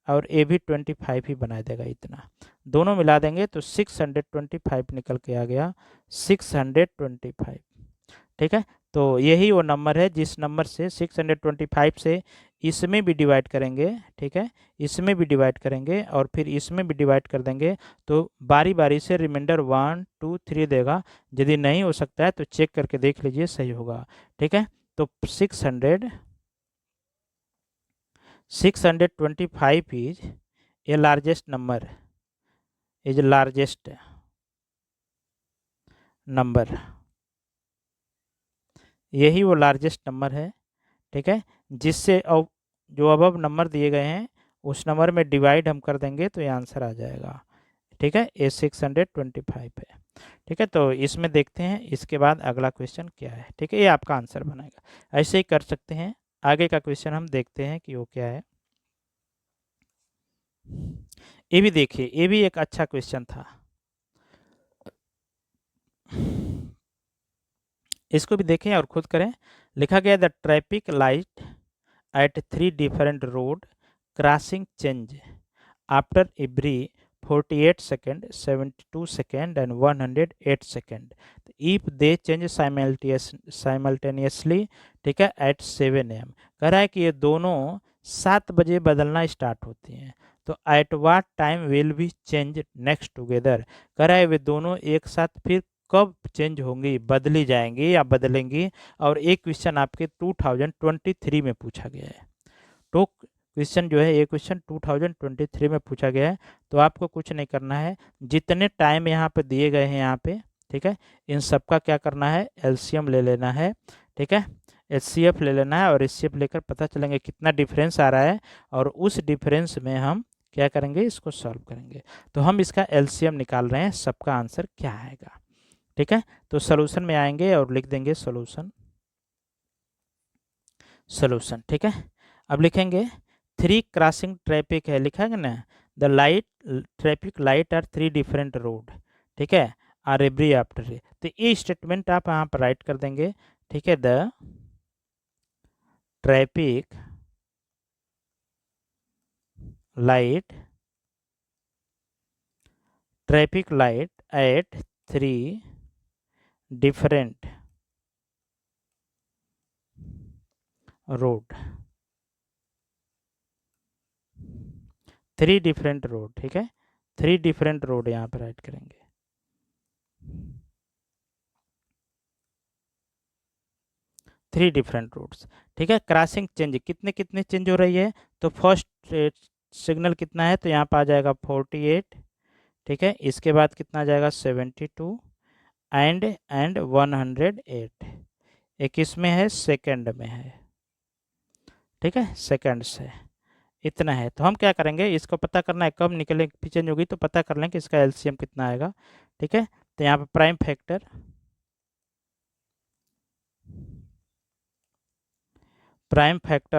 A: और ये भी 25 ही बना देगा। इतना दोनों मिला देंगे तो 625 निकल के आ गया, 625, ठीक है। तो यही वो नंबर है जिस नंबर से 625 से इसमें भी डिवाइड करेंगे, ठीक है, इसमें भी डिवाइड करेंगे और फिर इसमें भी डिवाइड कर देंगे, तो बारी बारी से रिमाइंडर 1 2 3 देगा। यदि नहीं हो सकता है तो चेक करके देख लीजिए सही होगा, ठीक है। तो 625 is a largest number, is largest number, यही वो लार्जेस्ट नंबर है, ठीक है, जिससे अब जो अब नंबर दिए गए हैं उस नंबर में डिवाइड हम कर देंगे तो ये आंसर आ जाएगा, ठीक है, ये 625 है, ठीक है। तो इसमें देखते हैं इसके बाद अगला क्वेश्चन क्या है, ठीक है, ये आपका आंसर बनेगा। ऐसे ही कर सकते हैं। आगे का क्वेश्चन हम देखते हैं कि वो क्या है। ये भी देखिए, ये भी एक अच्छा क्वेश्चन था, इसको भी देखें और खुद करें। लिखा गया the traffic light at 3 different road crossing change after every 48 second, 72 second and 108 second if they change simultaneously, ठीक है, एट 7 AM। कह रहा है कि ये दोनों 7 बजे बदलना स्टार्ट होती हैं, तो at what time will be change next together. कह रहा है वे दोनों एक साथ फिर कब चेंज होंगी, बदली जाएंगी या बदलेंगी। और एक क्वेश्चन आपके 2023 में पूछा गया है, तो क्वेश्चन जो है ये क्वेश्चन 2023 में पूछा गया है। तो आपको कुछ नहीं करना है, जितने टाइम यहाँ पे दिए गए हैं यहाँ पे, ठीक है, इन सब का क्या करना है, LCM ले लेना है, ठीक है, HCF ले लेना है और HCF लेकर पता चलेंगे कितना डिफरेंस आ रहा है और उस डिफरेंस में हम क्या करेंगे, इसको सॉल्व करेंगे। तो हम इसका LCM निकाल रहे हैं, सबका आंसर क्या आएगा, ठीक है। तो सोल्यूशन में आएंगे और लिख देंगे सोल्यूशन, ठीक है। अब लिखेंगे 3 क्रॉसिंग ट्रैफिक है, लिखा है ना, the light traffic light are 3 different road, ठीक है, आर एवरी आफ्टर। तो ये स्टेटमेंट आप यहाँ पर राइट कर देंगे, ठीक है, the traffic light at 3 different road, 3 different road, ठीक है, 3 डिफरेंट रोड यहाँ पर राइट करेंगे। 3 डिफरेंट रोड्स, ठीक है। क्रॉसिंग चेंज कितने कितने चेंज हो रही है, तो फर्स्ट सिग्नल कितना है, तो यहाँ पर आ जाएगा 48, ठीक है, इसके बाद कितना आ जाएगा 72 एंड 108, एक इसमें है सेकंड में है, ठीक है, सेकंड से इतना है। तो हम क्या करेंगे, इसको पता करना है कब निकले चेंज होगी, तो पता कर लें कि इसका LCM कितना आएगा, ठीक है। तो यहाँ पर prime factor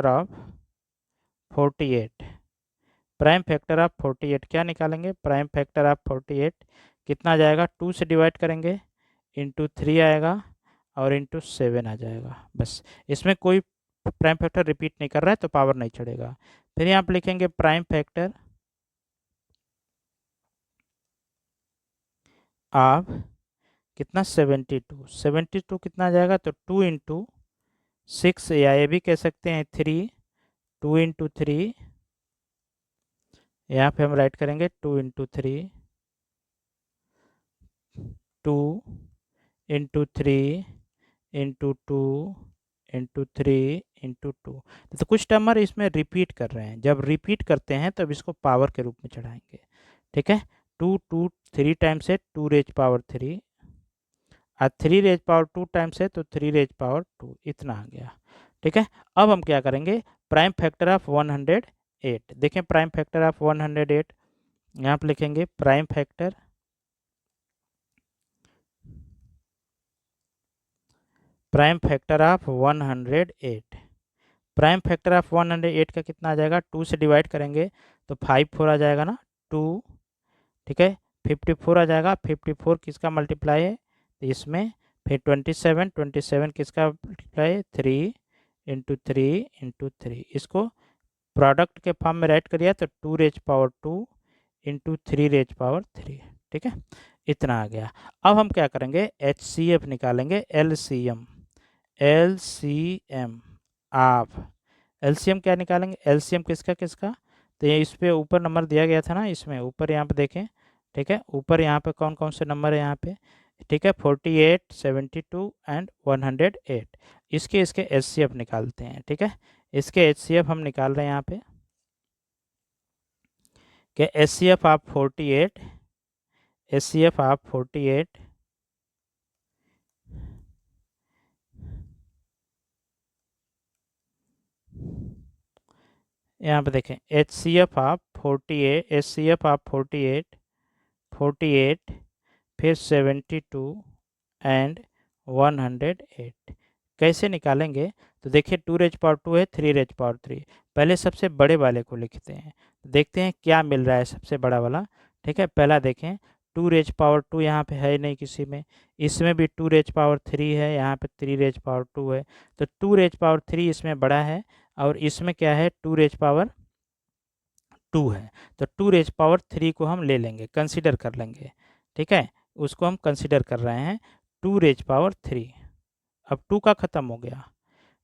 A: of 48, prime factor of 48 क्या निकालेंगे, प्राइम फैक्टर ऑफ 48 कितना आ जाएगा, 2 से डिवाइड करेंगे, इंटू 3 आएगा और इंटू 7 आ जाएगा। बस इसमें कोई प्राइम फैक्टर रिपीट नहीं कर रहा है तो पावर नहीं चढ़ेगा। फिर यहाँ पे लिखेंगे प्राइम फैक्टर ऑफ कितना 72, 72 कितना आ जाएगा, तो 2 × 6, या ये भी कह सकते हैं 3, 2 × 3, यहाँ पे हम राइट करेंगे 2 × 3, 2 × 3 × 2 × 3 × 2। तो कुछ टर्मर इसमें रिपीट कर रहे हैं, जब रिपीट करते हैं तब इसको पावर के रूप में चढ़ाएंगे। ठीक है, 2 3 टाइम्स है 2⁻³ और 3⁻² टाइम्स है तो 3⁻², इतना आ गया। ठीक है, अब हम क्या करेंगे, प्राइम फैक्टर ऑफ 108, देखें प्राइम फैक्टर ऑफ 108, यहाँ पे लिखेंगे prime factor of 108। Prime factor of 108 का कितना आ जाएगा, 2 से डिवाइड करेंगे तो 5 4 आ जाएगा ना, 2। ठीक है, 54 आ जाएगा, 54 किसका मल्टीप्लाई है, तो इसमें फिर 27 किसका मल्टीप्लाई है, 3 × 3 × 3। इसको प्रोडक्ट के फॉर्म में राइट करिए तो 2⁻² × 3⁻3। ठीक है, इतना आ गया। अब हम क्या करेंगे, HCF निकालेंगे, LCM आप LCM क्या निकालेंगे, LCM किसका किसका, तो ये इस पे ऊपर नंबर दिया गया था ना, इसमें ऊपर यहाँ पे देखें। ठीक है, ऊपर यहाँ पे कौन कौन से नंबर है यहाँ पे, ठीक है, 48, 72 एंड 108। इसके HCF निकालते हैं। ठीक है, इसके HCF हम निकाल रहे हैं यहाँ पे कि HCF ऑफ 48, HCF ऑफ 48 यहाँ पे देखें, HCF ऑफ 48, 48 फिर 72 एंड 108 कैसे निकालेंगे, तो देखिए 2⁻² है 3⁻3, पहले सबसे बड़े वाले को लिखते हैं, देखते हैं क्या मिल रहा है सबसे बड़ा वाला। ठीक है, पहला देखें 2⁻² यहाँ पे है नहीं किसी में, इसमें भी 2⁻3 है, यहाँ पे 3⁻2 है, तो 2⁻3 इसमें बड़ा है और इसमें क्या है 2⁻2 है, तो 2⁻3 को हम ले लेंगे, कंसीडर कर लेंगे। ठीक है, उसको हम कंसीडर कर रहे हैं 2⁻3। अब 2 का ख़त्म हो गया।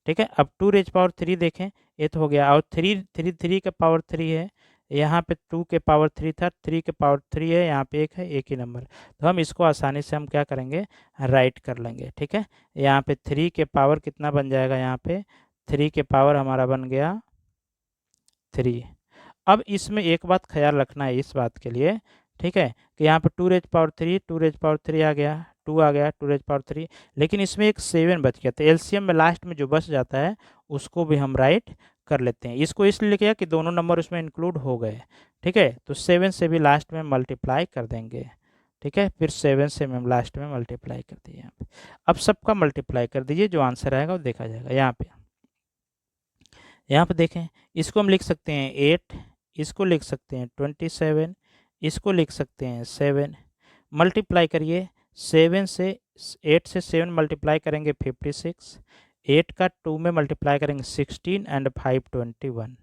A: ठीक है, अब 2⁻3 देखें, ये तो हो गया, और 3 का पावर 3 है, यहाँ पे 2 के पावर 3 था, 3 के पावर 3 है, यहाँ पे एक है, एक ही नंबर, तो हम इसको आसानी से हम क्या करेंगे, राइट कर लेंगे। ठीक है, यहाँ पे 3 के पावर कितना बन जाएगा, यहाँ पे 3 के पावर हमारा बन गया 3। अब इसमें एक बात ख्याल रखना है इस बात के लिए, ठीक है, कि यहाँ पर 2⁻3 आ गया, 2 आ गया 2⁻3, लेकिन इसमें एक 7 बच गया, तो एलसीएम में लास्ट में जो बच जाता है उसको भी हम राइट कर लेते हैं। इसको इसलिए किया कि दोनों नंबर उसमें इंक्लूड हो गए। ठीक है, तो 7 से भी लास्ट में मल्टीप्लाई कर देंगे। ठीक है, फिर 7 से हम लास्ट में मल्टीप्लाई कर दिए। अब सबका मल्टीप्लाई कर दीजिए, जो आंसर आएगा वो देखा जाएगा। यहाँ पे देखें, इसको हम लिख सकते हैं 8, इसको लिख सकते हैं 27, इसको लिख सकते हैं 7। मल्टीप्लाई करिए 7 से, 8 से 7 मल्टीप्लाई करेंगे 56, 8 का 2 में मल्टीप्लाई करेंगे 16 एंड 5 21,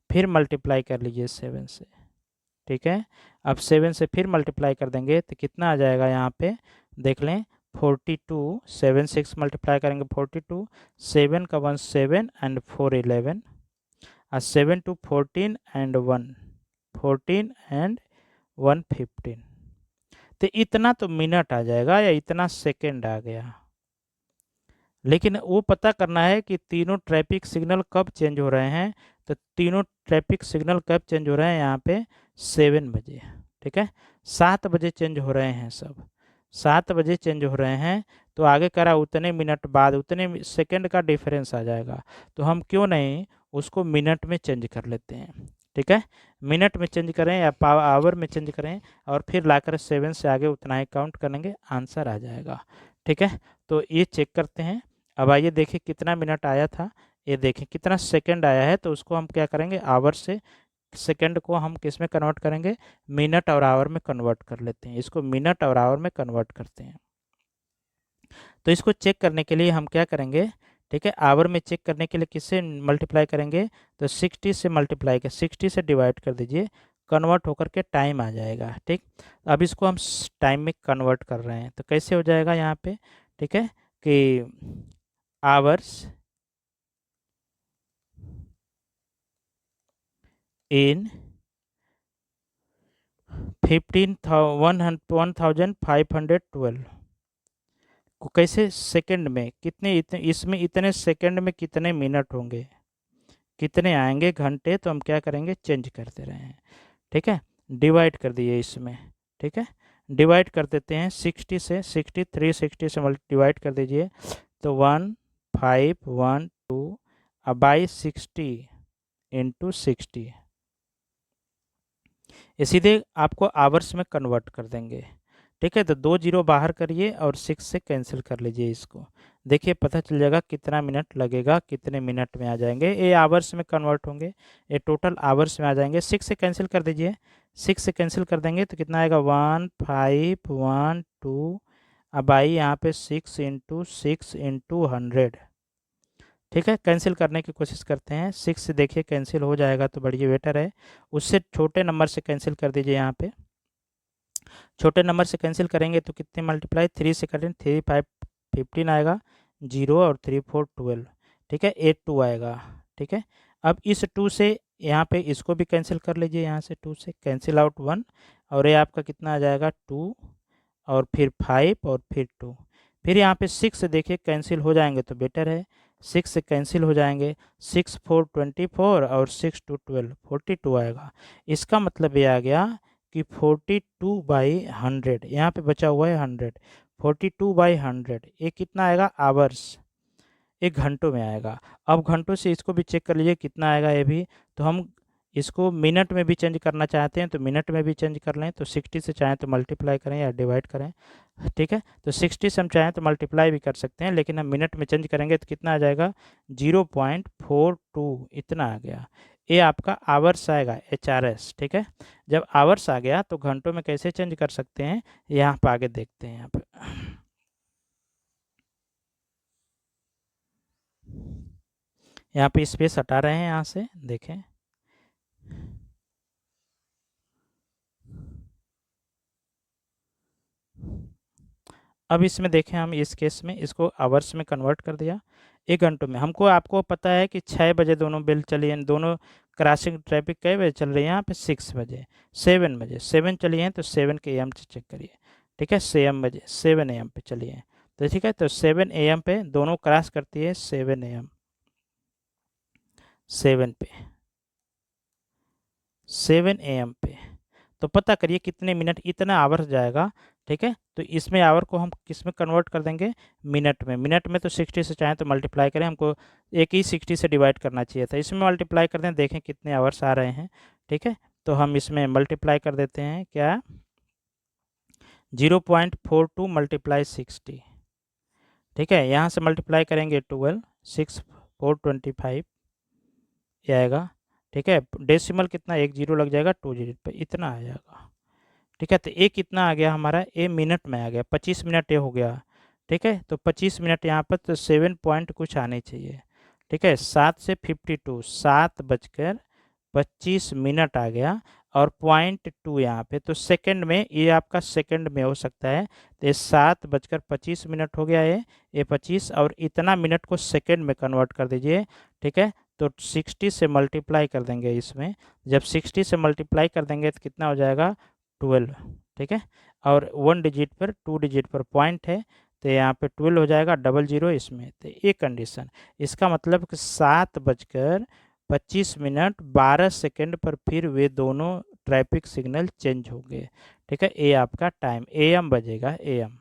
A: फिर मल्टीप्लाई कर लीजिए 7 से। ठीक है, अब 7 से फिर मल्टीप्लाई कर देंगे तो कितना आ जाएगा, यहाँ पे देख लें 42, 7 6 मल्टीप्लाई करेंगे 42, 7 का 1 7 एंड 4 11, 7 2 14 एंड 1 14 एंड 1 15, तो इतना तो मिनट आ जाएगा या इतना सेकंड आ गया। लेकिन वो पता करना है कि तीनों ट्रैफिक सिग्नल कब चेंज हो रहे हैं, तो तीनों ट्रैफिक सिग्नल कब चेंज हो रहे हैं, यहाँ पे 7 बजे। ठीक है, 7 बजे चेंज हो रहे हैं, सब 7 बजे चेंज हो रहे हैं, तो आगे करा उतने मिनट बाद उतने सेकंड का डिफरेंस आ जाएगा, तो हम क्यों नहीं उसको मिनट में चेंज कर लेते हैं। ठीक है, मिनट में चेंज करें या आवर में चेंज करें और फिर लाकर 7 से आगे उतना ही काउंट करेंगे, आंसर आ जाएगा। ठीक है, तो ये चेक करते हैं। अब आइए देखें कितना मिनट आया था, ये देखें कितना सेकंड आया है, तो उसको हम क्या करेंगे, आवर से सेकंड को हम किस में कन्वर्ट करेंगे, मिनट और आवर में कन्वर्ट कर लेते हैं, इसको मिनट और आवर में कन्वर्ट करते हैं। तो इसको चेक करने के लिए हम क्या करेंगे, ठीक है। आवर में चेक करने के लिए किससे मल्टीप्लाई करेंगे, तो 60 से मल्टीप्लाई कर 60 से डिवाइड कर दीजिए, कन्वर्ट होकर के टाइम आ जाएगा। ठीक, अब इसको हम टाइम में कन्वर्ट कर रहे हैं, तो कैसे हो जाएगा यहाँ पे, ठीक है, कि आवर्स इन 1512 को कैसे सेकंड में कितने इसमें इतने सेकंड में कितने मिनट होंगे, कितने आएंगे घंटे, तो हम क्या करेंगे, चेंज करते रहे हैं। ठीक है, डिवाइड कर दिए इसमें। ठीक है, डिवाइड कर देते हैं 60 से, 360 से डिवाइड कर दीजिए, तो 1512 बाई 60 इंटू 60, ये सीधे आपको आवर्स में कन्वर्ट कर देंगे। ठीक है, तो 2 जीरो बाहर करिए और 6 से कैंसिल कर लीजिए इसको, देखिए पता चल जाएगा कितना मिनट लगेगा, कितने मिनट में आ जाएंगे, ये आवर्स में कन्वर्ट होंगे, ये टोटल आवर्स में आ जाएंगे। 6 से कैंसिल कर दीजिए, 6 से कैंसिल कर देंगे तो कितना आएगा, 1512 अब आई यहाँ पे 6 इंटू 100। ठीक है, कैंसिल करने की कोशिश करते हैं, 6 से देखिए कैंसिल हो जाएगा तो बढ़िया बेटर है, उससे छोटे नंबर से कैंसिल कर दीजिए। यहाँ पे छोटे नंबर से कैंसिल करेंगे तो कितने मल्टीप्लाई, 3 से करें, 3 5 15 आएगा, 0 और 3 4 12, ठीक है, 8 2 आएगा। ठीक है, अब इस 2 से यहाँ पे इसको भी कैंसिल कर लीजिए, यहाँ से 2 से कैंसिल आउट 1, और ये आपका कितना आ जाएगा 2 और फिर 5 और फिर 2, फिर यहाँ पे 6 से देखिए कैंसिल हो जाएंगे तो बेटर है, 6 से कैंसिल हो जाएंगे, 6 4 24 और 6 2 12 42 आएगा। इसका मतलब ये आ गया कि 42/100, यहाँ पे बचा हुआ है 100, 42/100 ये कितना आएगा, आवर्स, एक घंटों में आएगा। अब घंटों से इसको भी चेक कर लीजिए कितना आएगा ये भी, तो हम इसको मिनट में भी चेंज करना चाहते हैं तो मिनट में भी चेंज कर लें, तो 60 से चाहें तो मल्टीप्लाई करें या डिवाइड करें। ठीक है, तो 60 से हम चाहें तो मल्टीप्लाई भी कर सकते हैं, लेकिन हम मिनट में चेंज करेंगे तो कितना आ जाएगा, 0.42 इतना आ गया, ये आपका आवर्स आएगा, HRS। ठीक है, जब आवर्स आ गया तो घंटों में कैसे चेंज कर सकते हैं, यहाँ पर आगे देखते हैं। यहाँ पे स्पेस हटा रहे हैं, यहाँ से देखें, अब इसमें देखें, हम इस केस में इसको आवर्स में कन्वर्ट कर दिया, एक घंटों में। हमको आपको पता है कि 6 बजे दोनों बेल चली है, दोनों क्रॉसिंग ट्रैफिक कई बजे चल रही है, यहाँ पे 6 बजे 7 बजे 7 चली हैं, तो 7 के AM से चेक करिए। ठीक है, 7 AM पे चली है, तो ठीक है, तो 7 AM पे दोनों क्रॉस करती है, 7 AM 7 पे 7 AM पे, तो पता करिए कितने मिनट, इतना आवर जाएगा। ठीक है, तो इसमें आवर को हम किस में कन्वर्ट कर देंगे, मिनट में। मिनट में तो 60 से चाहें तो मल्टीप्लाई करें, हमको एक ही 60 से डिवाइड करना चाहिए था, इसमें मल्टीप्लाई कर दें, देखें कितने आवर्स आ रहे हैं। ठीक है, तो हम इसमें मल्टीप्लाई कर देते हैं, क्या 0.42 मल्टीप्लाई 60। ठीक है, यहाँ से मल्टीप्लाई करेंगे 12 6 4 25 ये आएगा। ठीक है, डेसिमल कितना, 1 जीरो लग जाएगा, 2 जीरो पे इतना आ जाएगा। ठीक है, तो ये कितना आ गया हमारा, ये मिनट में आ गया, 25 मिनट ये हो गया। ठीक है, तो 25 मिनट यहाँ पर तो 7 पॉइंट कुछ आने चाहिए। ठीक है, 7 से 52 7:25 आ गया, और 0.2 यहाँ पे, तो सेकंड में, ये आपका सेकंड में हो सकता है, तो ये 7:25 हो गया, ये 25, और इतना मिनट को सेकंड में कन्वर्ट कर दीजिए। ठीक है, तो 60 से मल्टीप्लाई कर देंगे इसमें, जब 60 से मल्टीप्लाई कर देंगे तो कितना हो जाएगा, 12। ठीक है, और 1 डिजिट पर 2 डिजिट पर पॉइंट है, तो यहाँ पे 12 हो जाएगा, डबल जीरो इसमें, तो ये कंडीशन, इसका मतलब कि 7:25 12 सेकंड पर फिर वे दोनों ट्रैफिक सिग्नल चेंज होंगे। ठीक है, ये आपका टाइम AM बजेगा, AM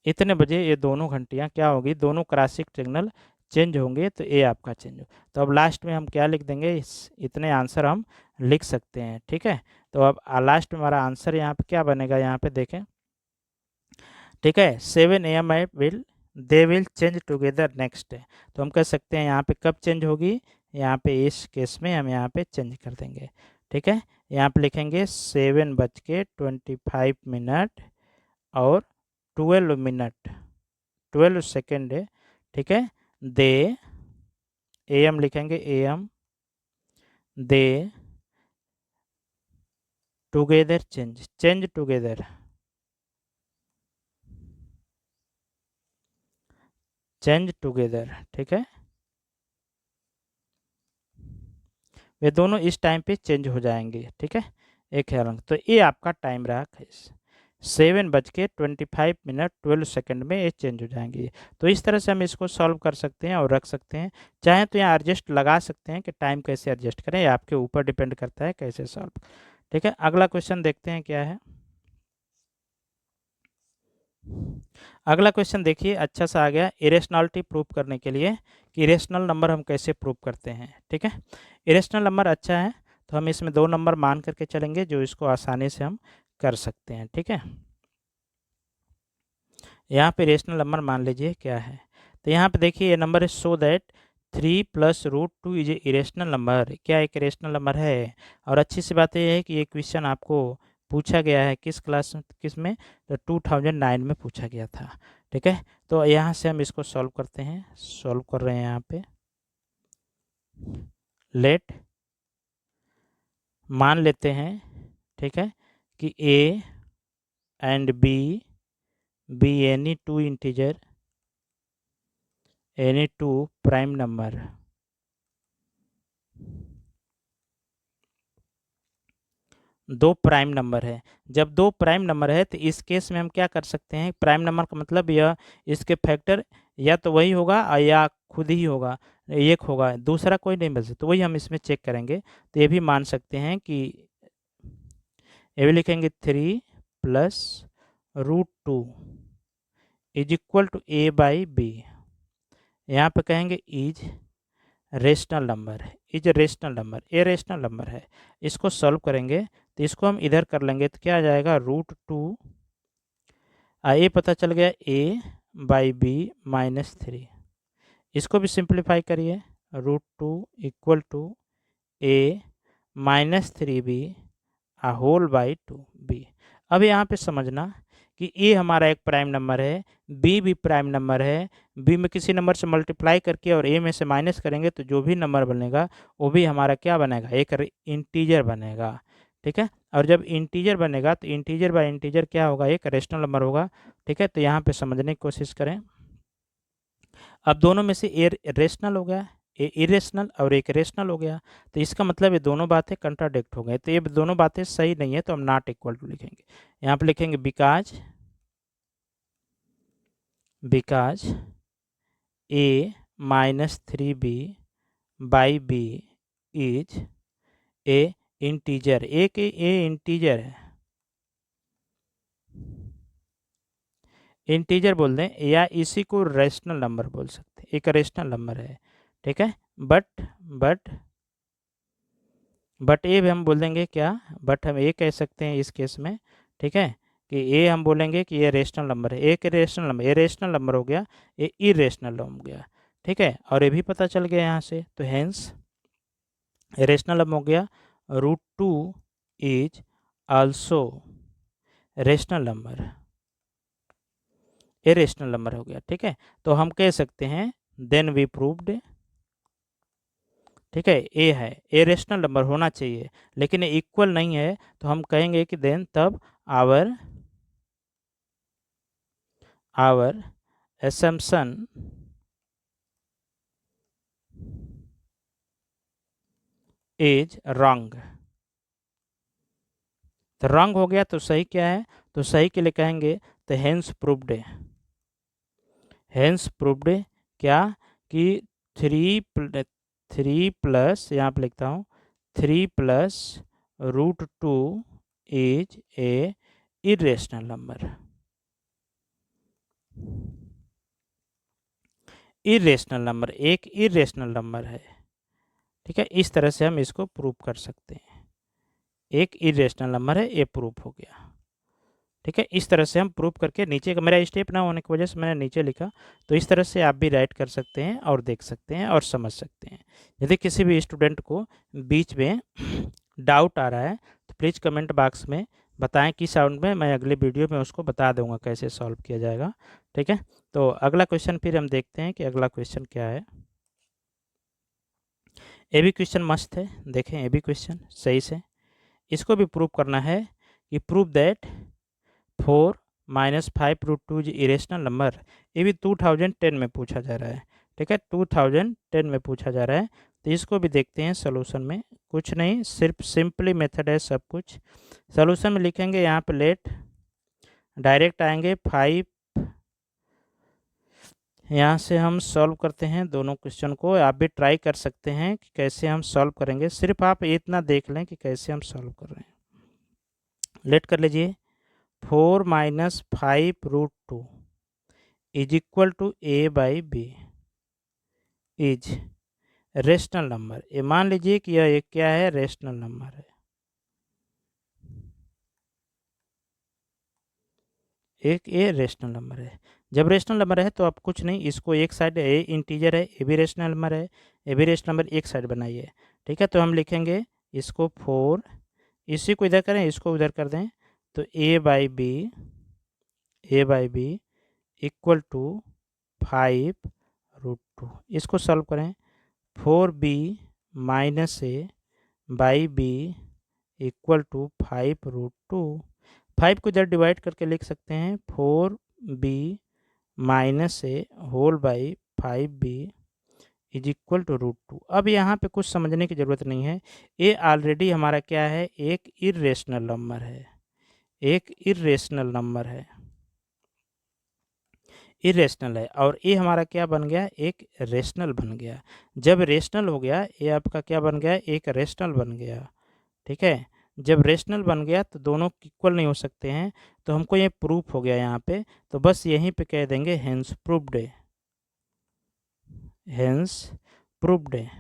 A: इतने बजे ये दोनों घंटियाँ क्या होगी, दोनों क्रॉसिंग सिग्नल चेंज होंगे, तो ये आपका चेंज हो। तो अब लास्ट में हम क्या लिख देंगे, इतने आंसर हम लिख सकते हैं। ठीक है, तो अब लास्ट में हमारा आंसर यहाँ पे क्या बनेगा, यहाँ पे देखें। ठीक है, 7 AM they will change together next day, तो हम कह सकते हैं यहाँ पे कब चेंज होगी, यहाँ पे इस केस में हम यहाँ पे चेंज कर देंगे। ठीक है, यहाँ पे लिखेंगे 7:25 और 12 मिनट 12 सेकेंड है। ठीक है, दे, एम लिखेंगे, M they together change, change together, change together, ठीक है। वे दोनों इस टाइम पे चेंज हो जाएंगे, ठीक है, एक ख्याल रख। तो ये आपका टाइम रहा 7:25 12 सेकंड में ये चेंज हो जाएंगे। तो इस तरह से हम इसको सॉल्व कर सकते हैं और रख सकते हैं। चाहे तो यहाँ एडजस्ट लगा सकते हैं कि टाइम कैसे एडजस्ट करें, ये आपके ऊपर डिपेंड करता है कैसे सॉल्व, ठीक है। अगला क्वेश्चन देखते हैं क्या है। अगला क्वेश्चन देखिए, अच्छा सा आ गया, इरेशनलिटी प्रूव करने के लिए कि इरेशनल नंबर हम कैसे प्रूव करते हैं, ठीक है। इरेशनल नंबर अच्छा है तो हम इसमें 2 नंबर मान करके चलेंगे जो इसको आसानी से हम कर सकते हैं, ठीक है। यहाँ पे इरेशनल नंबर मान लीजिए क्या है, तो यहाँ पे देखिए ये नंबर है show that 3 + √2 is a irrational number. क्या एक इरेशनल नंबर है? और अच्छी सी बात यह है कि ये क्वेश्चन आपको पूछा गया है किस क्लास में, किस में, तो 2009 में पूछा गया था, ठीक है। तो यहाँ से हम इसको सॉल्व करते हैं, सॉल्व कर रहे हैं यहाँ पे। लेट मान लेते हैं, ठीक है, कि a and b be any two integer, any two prime number, दो प्राइम नंबर है। जब दो प्राइम नंबर है तो इस केस में हम क्या कर सकते हैं, प्राइम नंबर का मतलब यह इसके फैक्टर या तो वही होगा या खुद ही होगा, एक होगा, दूसरा कोई नहीं बच सकता। तो वही हम इसमें चेक करेंगे। तो ये भी मान सकते हैं कि ये भी लिखेंगे 3 + √2 इज इक्वल टू a/b। यहाँ पे कहेंगे इज रेशनल नंबर है, is rational number, A rational number है। इसको सॉल्व करेंगे तो इसको हम इधर कर लेंगे तो क्या आ जाएगा, √2, ये पता चल गया a/b -3। इसको भी सिंप्लीफाई करिए, √2 equal to a -3b /2 b। अब यहाँ पे समझना कि ए हमारा एक प्राइम नंबर है, बी भी प्राइम नंबर है। बी में किसी नंबर से मल्टीप्लाई करके और ए में से माइनस करेंगे तो जो भी नंबर बनेगा वो भी हमारा क्या बनेगा, एक इंटीजर बनेगा, ठीक है। और जब इंटीजर बनेगा तो इंटीजर बाय इंटीजर क्या होगा, एक रेशनल नंबर होगा, ठीक है। तो यहाँ पे समझने की कोशिश करें। अब दोनों में से ए रेशनल हो गया, ए इरेशनल और एक रेशनल हो गया, तो इसका मतलब ये दोनों बातें कंट्राडिक्ट हो गए। तो ये दोनों बातें सही नहीं है, तो हम नॉट इक्वल टू लिखेंगे। यहाँ पे लिखेंगे because a -3b by b is a integer, एक ए इंटीजर है, इंटीजर बोल दें या इसी को रेशनल नंबर बोल सकते हैं, एक रेशनल नंबर है, ठीक है। बट ए भी हम बोल देंगे क्या, बट हम ए कह सकते हैं इस केस में, ठीक है, कि ए हम बोलेंगे कि ये रेशनल नंबर है, एक रेशनल नंबर, ये रेशनल नंबर हो गया, ये इरेशनल हो गया, ठीक है। और ये भी पता चल गया यहाँ से, तो हेंस रेशनल नंबर हो गया, √2 इज आल्सो रेशनल नंबर, ये रेशनल नंबर हो गया, ठीक है। तो हम कह सकते हैं देन वी प्रूव्ड, ठीक है, ए है, ए रेशनल नंबर होना चाहिए, लेकिन ये इक्वल नहीं है, तो हम कहेंगे कि देन तब आवर assumption इज रॉन्ग। तो रॉन्ग हो गया तो सही क्या है, तो सही के लिए कहेंगे तो हेंस प्रूव्ड, हेंस प्रूव्ड क्या, कि 3 प्लस, यहाँ पे लिखता हूँ 3 + √2 is a irrational number, irrational number, एक इरेशनल नंबर है, ठीक है। इस तरह से हम इसको प्रूव कर सकते हैं, एक इरेशनल नंबर है, ये प्रूफ हो गया, ठीक है। इस तरह से हम प्रूव करके, नीचे का मेरा स्टेप ना होने की वजह से मैंने नीचे लिखा, तो इस तरह से आप भी राइट कर सकते हैं और देख सकते हैं और समझ सकते हैं। यदि किसी भी स्टूडेंट को बीच में डाउट आ रहा है तो प्लीज़ कमेंट बॉक्स में बताएं किस साउंड में, मैं अगले वीडियो में उसको बता दूंगा कैसे सॉल्व किया जाएगा। ठीक है, तो अगला क्वेश्चन फिर हम देखते हैं कि अगला क्वेश्चन क्या है। ये भी क्वेश्चन मस्त है, देखें ये भी क्वेश्चन सही से। इसको भी प्रूव करना है कि prove that 4 - 5√2 is irrational number. ये भी 2010 में पूछा जा रहा है। ठीक है, 2010 में पूछा जा रहा है। तो इसको भी देखते हैं सोल्यूशन में। कुछ नहीं, सिर्फ सिंपली मेथड है सब कुछ। सोल्यूशन में लिखेंगे यहाँ पे लेट, डायरेक्ट आएंगे 5, यहाँ से हम सॉल्व करते हैं दोनों क्वेश्चन को। आप भी ट्राई कर सकते हैं कि कैसे हम सॉल्व करेंगे, सिर्फ आप इतना देख लें कि कैसे हम सॉल्व कर रहे हैं। लेट कर लीजिए, 4 - 5√2 is equal to a/b is rational number. ये मान लीजिए कि यह एक क्या है, रेशनल नंबर है। एक ये रेशनल नंबर है। जब रेशनल नंबर है तो आप कुछ नहीं, इसको एक साइड, ए इंटीजर है, ए भी रेशनल नंबर है, ए भी रेशनल नंबर, एक साइड बनाइए। ठीक है, तो हम लिखेंगे इसको 4, इसी को इधर करें, इसको उधर कर दें, तो a/b इक्वल टू 5√2। इसको सॉल्व करें, 4b - a/b इक्वल टू 5√2। 5 को इधर डिवाइड करके लिख सकते हैं, 4b - a whole by 5b is equal to √2। अब यहाँ पे कुछ समझने की ज़रूरत नहीं है, ये ऑलरेडी हमारा क्या है, एक इर्रेशनल नंबर है, एक इर्रेशनल नंबर है, इरेशनल है। और ये हमारा क्या बन गया, एक रेशनल बन गया। जब रेशनल हो गया, ये आपका क्या बन गया, एक रेशनल बन गया। ठीक है, जब रेशनल बन गया तो दोनों इक्वल नहीं हो सकते हैं, तो हमको ये प्रूफ हो गया यहाँ पे। तो बस यहीं पे कह देंगे हेंस प्रूव्ड है, हेंस प्रूव्ड है,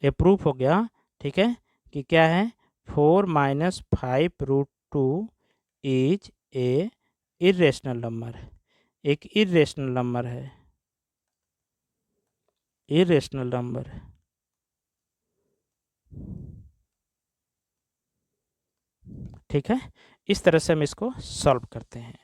A: ये प्रूफ हो गया। ठीक है, कि क्या है, 4 - 5√2 इज ए इरेशनल नंबर, एक इरेशनल नंबर है, इरेशनल नंबर। ठीक है, इस तरह से हम इसको सॉल्व करते हैं।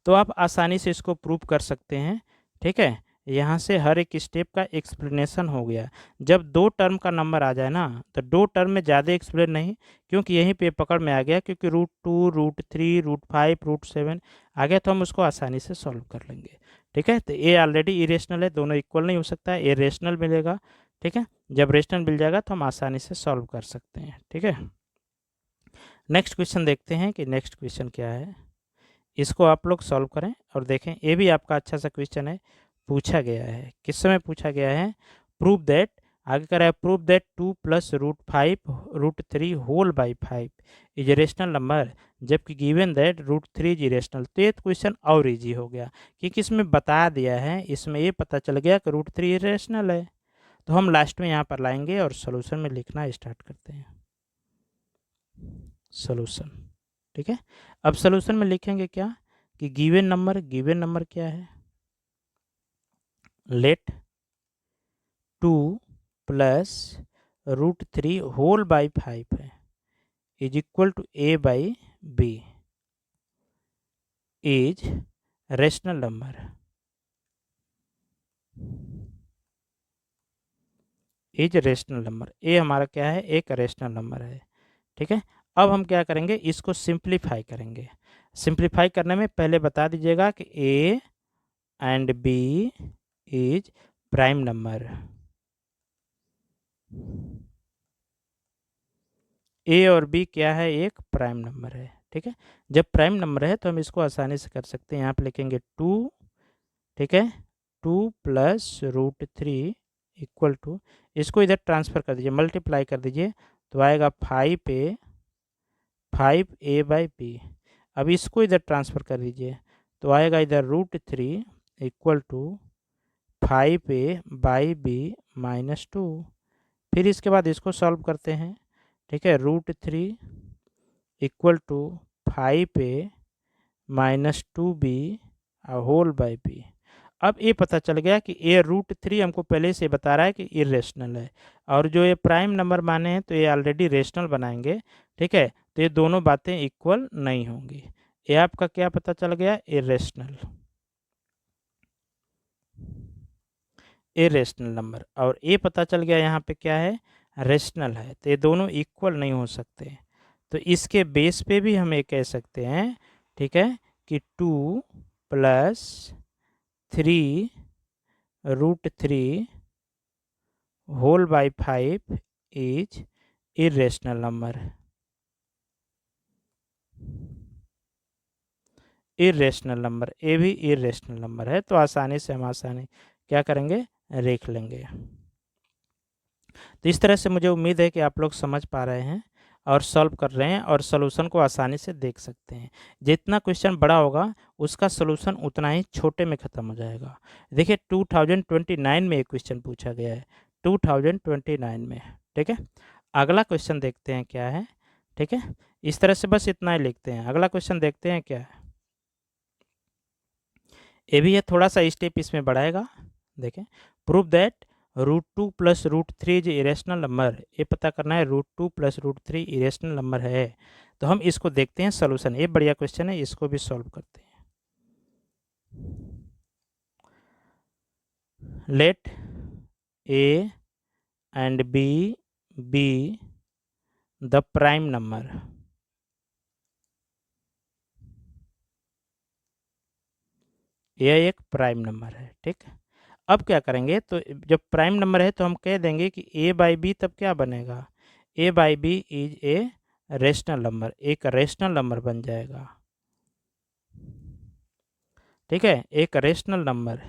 A: तो आप आसानी से इसको प्रूव कर सकते हैं। ठीक है, यहाँ से हर एक स्टेप का एक्सप्लेनेशन हो गया। जब दो टर्म का नंबर आ जाए ना, तो दो टर्म में ज़्यादा एक्सप्लेन नहीं, क्योंकि यहीं पे पकड़ में आ गया, क्योंकि √2, √3, √5, √7 आ गया, तो हम उसको आसानी से सॉल्व कर लेंगे। ठीक है, तो ये ऑलरेडी इरेशनल है, दोनों इक्वल नहीं हो सकता, ये रेशनल मिलेगा। ठीक है, जब रेशनल मिल जाएगा तो हम आसानी से सॉल्व कर सकते हैं। ठीक है, नेक्स्ट क्वेश्चन देखते हैं कि नेक्स्ट क्वेश्चन क्या है। इसको आप लोग सॉल्व करें और देखें, ये भी आपका अच्छा सा क्वेश्चन है, पूछा गया है। किस समय पूछा गया है, प्रूव दैट, आगे कर रहा है, prove that 2 + √5√3 whole by 5 is rational number, जबकि गिवन दैट √3 इज इरेशनल। तो ये क्वेश्चन और इजी हो गया, क्योंकि इसमें बता दिया है, इसमें ये पता चल गया कि √3 इरेशनल है। तो हम लास्ट में यहाँ पर लाएंगे और सोल्यूशन में लिखना स्टार्ट करते हैं, सोल्यूशन। ठीक है, अब सोल्यूशन में लिखेंगे क्या, कि गिवन नंबर क्या है, लेट 2 + √3 होल बाई 5 है, is equal to a/b is rational number, is rational number. A हमारा क्या है, एक रेशनल नंबर है। ठीक है, अब हम क्या करेंगे, इसको सिंप्लीफाई करेंगे। सिंप्लीफाई करने में पहले बता दीजिएगा कि a and b is prime number, A और बी क्या है, एक प्राइम नंबर है। ठीक है, जब प्राइम नंबर है तो हम इसको आसानी से कर सकते हैं। यहाँ पे लिखेंगे 2, ठीक है, 2 + √3 इक्वल टू, इसको इधर ट्रांसफ़र कर दीजिए, मल्टीप्लाई कर दीजिए, तो आएगा 5a/b। अब इसको इधर ट्रांसफ़र कर दीजिए, तो आएगा इधर √3 इक्वल टू 5a/b - 2। फिर इसके बाद इसको सॉल्व करते हैं। ठीक है, √3 equal to 5a - 2b whole by b। अब ये पता चल गया कि ये √3 हमको पहले से बता रहा है कि इरेशनल है, और जो ये प्राइम नंबर माने हैं तो ये ऑलरेडी रेशनल बनाएंगे, ठीक है। तो ये दोनों बातें इक्वल नहीं होंगी। ये आपका क्या पता चल गया, इरेशनल, इरेशनल नंबर। और ये पता चल गया यहाँ पे क्या है, रेशनल है। तो ये दोनों इक्वल नहीं हो सकते। तो इसके बेस पे भी हम ये कह सकते हैं, ठीक है, कि 2 + 3 √3 whole by 5 is irrational number, irrational number, ये भी इरेशनल नंबर है। तो आसानी से हम क्या करेंगे, देख लेंगे। तो इस तरह से मुझे उम्मीद है कि आप लोग समझ पा रहे हैं और सॉल्व कर रहे हैं और सॉल्यूशन को आसानी से देख सकते हैं। जितना क्वेश्चन बड़ा होगा उसका सॉल्यूशन उतना ही छोटे में ख़त्म हो जाएगा। देखिए 2029 में एक क्वेश्चन पूछा गया है, 2029 में, ठीक है। अगला क्वेश्चन देखते हैं क्या है, ठीक है। इस तरह से बस इतना ही लिखते हैं। अगला क्वेश्चन देखते हैं क्या है। ये भी है, थोड़ा सा स्टेप इसमें बढ़ाएगा। देखें, prove that √2 + √3 is irrational number. ये पता करना है √2 + √3 इरेशनल नंबर है। तो हम इसको देखते हैं सोल्यूशन। ये बढ़िया क्वेश्चन है, इसको भी सॉल्व करते हैं। Let A and B be the prime number। यह एक प्राइम नंबर है, ठीक है। अब क्या करेंगे, तो जब प्राइम नंबर है तो हम कह देंगे कि A/B तब क्या बनेगा, A/B is a rational number, एक रेशनल नंबर बन जाएगा, ठीक है। एक रेशनल नंबर,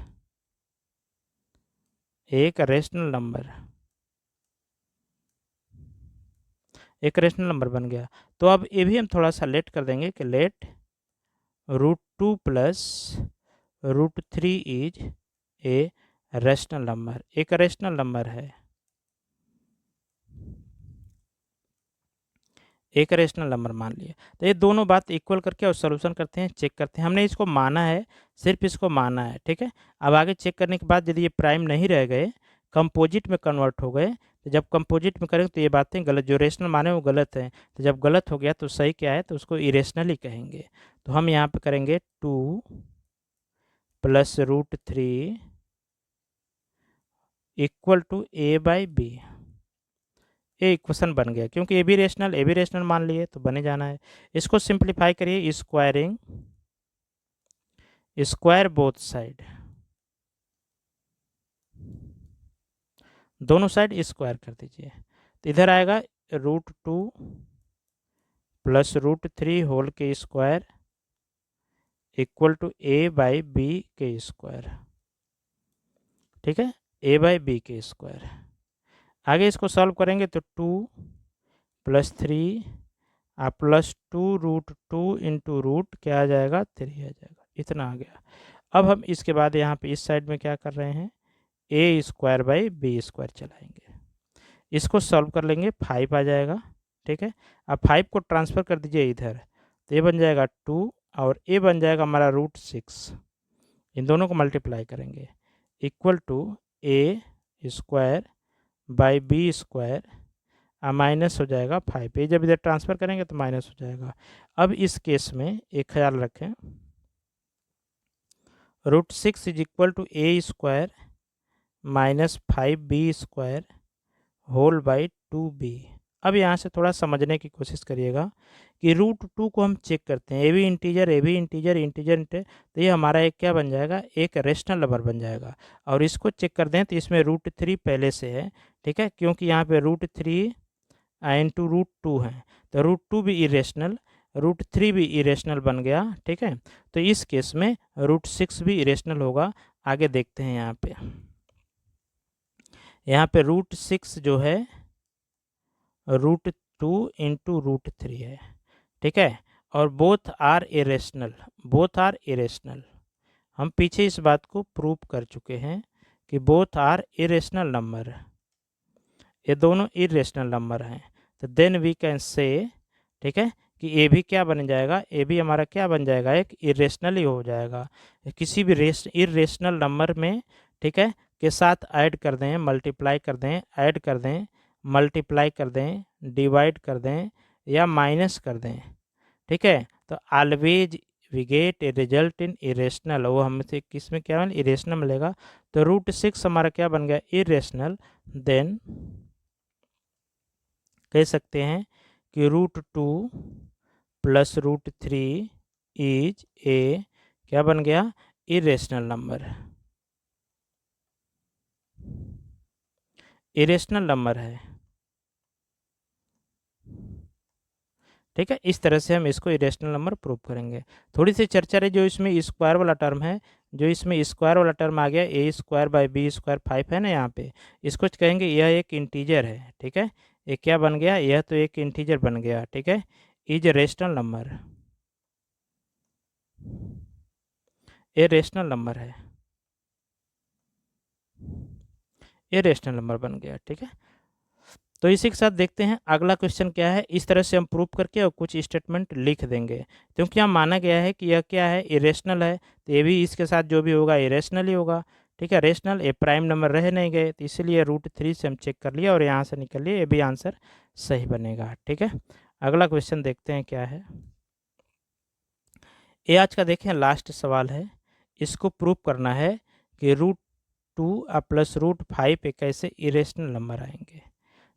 A: एक रेशनल नंबर, एक रेशनल नंबर बन गया। तो अब ये भी हम थोड़ा सा लेट कर देंगे कि let √2 + √3 is a rational number, एक रेशनल नंबर है, एक रेशनल नंबर मान लिया। तो ये दोनों बात इक्वल करके और सॉल्यूशन करते हैं, चेक करते हैं। हमने इसको माना है, सिर्फ इसको माना है, ठीक है। अब आगे चेक करने के बाद यदि ये प्राइम नहीं रह गए, कंपोजिट में कन्वर्ट हो गए, तो जब कंपोजिट में करेंगे तो ये बातें गलत, जो रेशनल माने वो गलत है। तो जब गलत हो गया तो सही क्या है, तो उसको इरेशनल ही कहेंगे। तो हम यहाँ पे करेंगे 2 + √3 = A/B। ये इक्वेशन बन गया, क्योंकि ए भी रेशनल मान लिए तो बने जाना है। इसको सिंप्लीफाई करिए, स्क्वायरिंग, स्क्वायर बोथ साइड, दोनों साइड स्क्वायर कर दीजिए। तो इधर आएगा √2 + √3 होल के स्क्वायर = A/B के स्क्वायर, ठीक है, A/B के स्क्वायर। आगे इसको सॉल्व करेंगे तो 2 + 3 +2 √2 इंटू रूट क्या आ जाएगा, 3 आ जाएगा। इतना आ गया। अब हम इसके बाद यहाँ पे इस साइड में क्या कर रहे हैं, A² / B² चलाएंगे। इसको सॉल्व कर लेंगे, 5 आ जाएगा, ठीक है। अब 5 को ट्रांसफ़र कर दीजिए इधर, तो ये बन जाएगा 2 और ये बन जाएगा हमारा √6। इन दोनों को मल्टीप्लाई करेंगे = A² / B² माइनस हो जाएगा 5। ये जब इधर ट्रांसफ़र करेंगे तो माइनस हो जाएगा। अब इस केस में एक ख्याल रखें, √6 = A² - 5B² whole by 2B। अब यहाँ से थोड़ा समझने की कोशिश करिएगा कि √2 को हम चेक करते हैं, ए भी इंटीजर, इंटीजर, तो ये हमारा एक क्या बन जाएगा, एक रेशनल नंबर बन जाएगा। और इसको चेक कर दें तो इसमें √3 पहले से है, ठीक है, क्योंकि यहाँ पे √3 इंटू √2 है, तो √2 भी इरेशनल, √3 भी इरेशनल बन गया, ठीक है। तो इस केस में √6 भी इरेशनल होगा। आगे देखते हैं यहाँ पे √6 जो है √2 इंटू √3 है, ठीक है। और both are irrational, both are irrational. हम पीछे इस बात को प्रूव कर चुके हैं कि बोथ आर इरेशनल नंबर, ये दोनों इरेशनल नंबर हैं। तो देन वी कैन से, ठीक है, कि ए भी क्या बन जाएगा, ए भी हमारा क्या बन जाएगा, एक इरेशनल ही हो जाएगा। किसी भी इरेशनल नंबर में, ठीक है, के साथ ऐड कर दें, मल्टीप्लाई कर दें, ऐड कर दें, मल्टीप्लाई कर दें, डिवाइड कर दें या माइनस कर दें, ठीक है, तो always we get a result in irrational. वो हमसे किस में क्या मिलेगा, इरेशनल मिलेगा। तो √6 हमारा क्या बन गया, इरेशनल। देन कह सकते हैं कि √2 प्लस √3 इज ए क्या बन गया, इरेशनल नंबर, इरेशनल नंबर है, ठीक है। इस तरह से हम इसको इरेशनल नंबर प्रूव करेंगे। थोड़ी सी चर्चा रही, जो इसमें स्क्वायर वाला टर्म है, जो इसमें स्क्वायर वाला टर्म आ गया, a² / b² 5 है ना यहाँ पे, इसको कहेंगे यह एक इंटीजर है, ठीक है। ये क्या बन गया, यह तो एक इंटीजर बन गया, ठीक है, इज रेशनल नंबर, ये रेशनल नंबर है, ये रेशनल नंबर बन गया, ठीक है। तो इसी के साथ देखते हैं अगला क्वेश्चन क्या है। इस तरह से हम प्रूव करके और कुछ स्टेटमेंट लिख देंगे, क्योंकि यहाँ माना गया है कि यह क्या है, इरेशनल है, तो ये भी इसके साथ जो भी होगा इरेशनल ही होगा, ठीक है। रेशनल, ये प्राइम नंबर रह नहीं गए, तो इसीलिए √3 से हम चेक कर लिया और यहाँ से निकल लिया, ये भी आंसर सही बनेगा, ठीक है। अगला क्वेश्चन देखते हैं क्या है। ये आज का देखें लास्ट सवाल है। इसको प्रूव करना है कि √2 प्लस √5 एक कैसे इरेशनल नंबर आएंगे।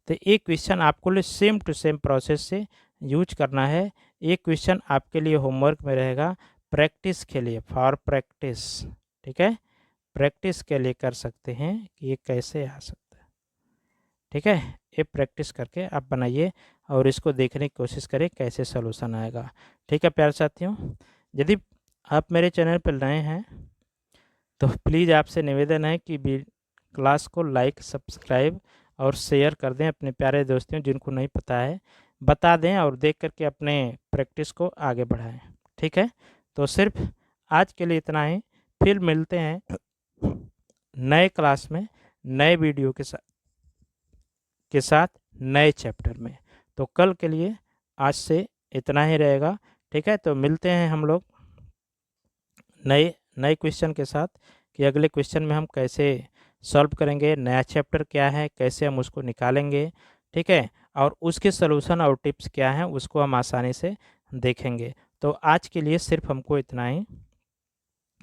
A: तो एक क्वेश्चन आपको सेम टू सेम प्रोसेस से यूज करना है। एक क्वेश्चन आपके लिए होमवर्क में रहेगा, प्रैक्टिस के लिए, फॉर प्रैक्टिस, ठीक है, प्रैक्टिस के लिए कर सकते हैं कि ये कैसे आ सकता है, ठीक है। ये प्रैक्टिस करके आप बनाइए और इसको देखने की कोशिश करें कैसे सोल्यूशन आएगा, ठीक है प्यारे साथियों। यदि आप मेरे चैनल पर नए हैं तो प्लीज़ आपसे निवेदन है कि क्लास को लाइक, सब्सक्राइब और शेयर कर दें अपने प्यारे दोस्तों, जिनको नहीं पता है बता दें और देख करके अपने प्रैक्टिस को आगे बढ़ाएं, ठीक है। तो सिर्फ आज के लिए इतना ही, फिर मिलते हैं नए क्लास में, नए वीडियो के साथ नए चैप्टर में। तो कल के लिए आज से इतना ही रहेगा, ठीक है। तो मिलते हैं हम लोग नए नए क्वेश्चन के साथ, कि अगले क्वेश्चन में हम कैसे सॉल्व करेंगे, नया चैप्टर क्या है, कैसे हम उसको निकालेंगे, ठीक है, और उसके सलूशन और टिप्स क्या हैं उसको हम आसानी से देखेंगे। तो आज के लिए सिर्फ हमको इतना ही।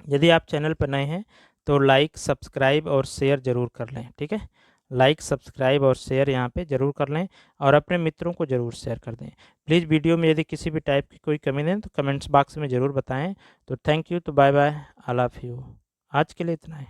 A: यदि आप चैनल पर नए हैं तो लाइक, सब्सक्राइब और शेयर ज़रूर कर लें, ठीक है। लाइक, सब्सक्राइब और शेयर यहाँ पे ज़रूर कर लें और अपने मित्रों को ज़रूर शेयर कर दें। प्लीज़ वीडियो में यदि किसी भी टाइप की कोई कमी नहीं तो कमेंट्स बॉक्स में ज़रूर बताएं। तो थैंक यू, तो bye bye, I love you. आज के लिए इतना है।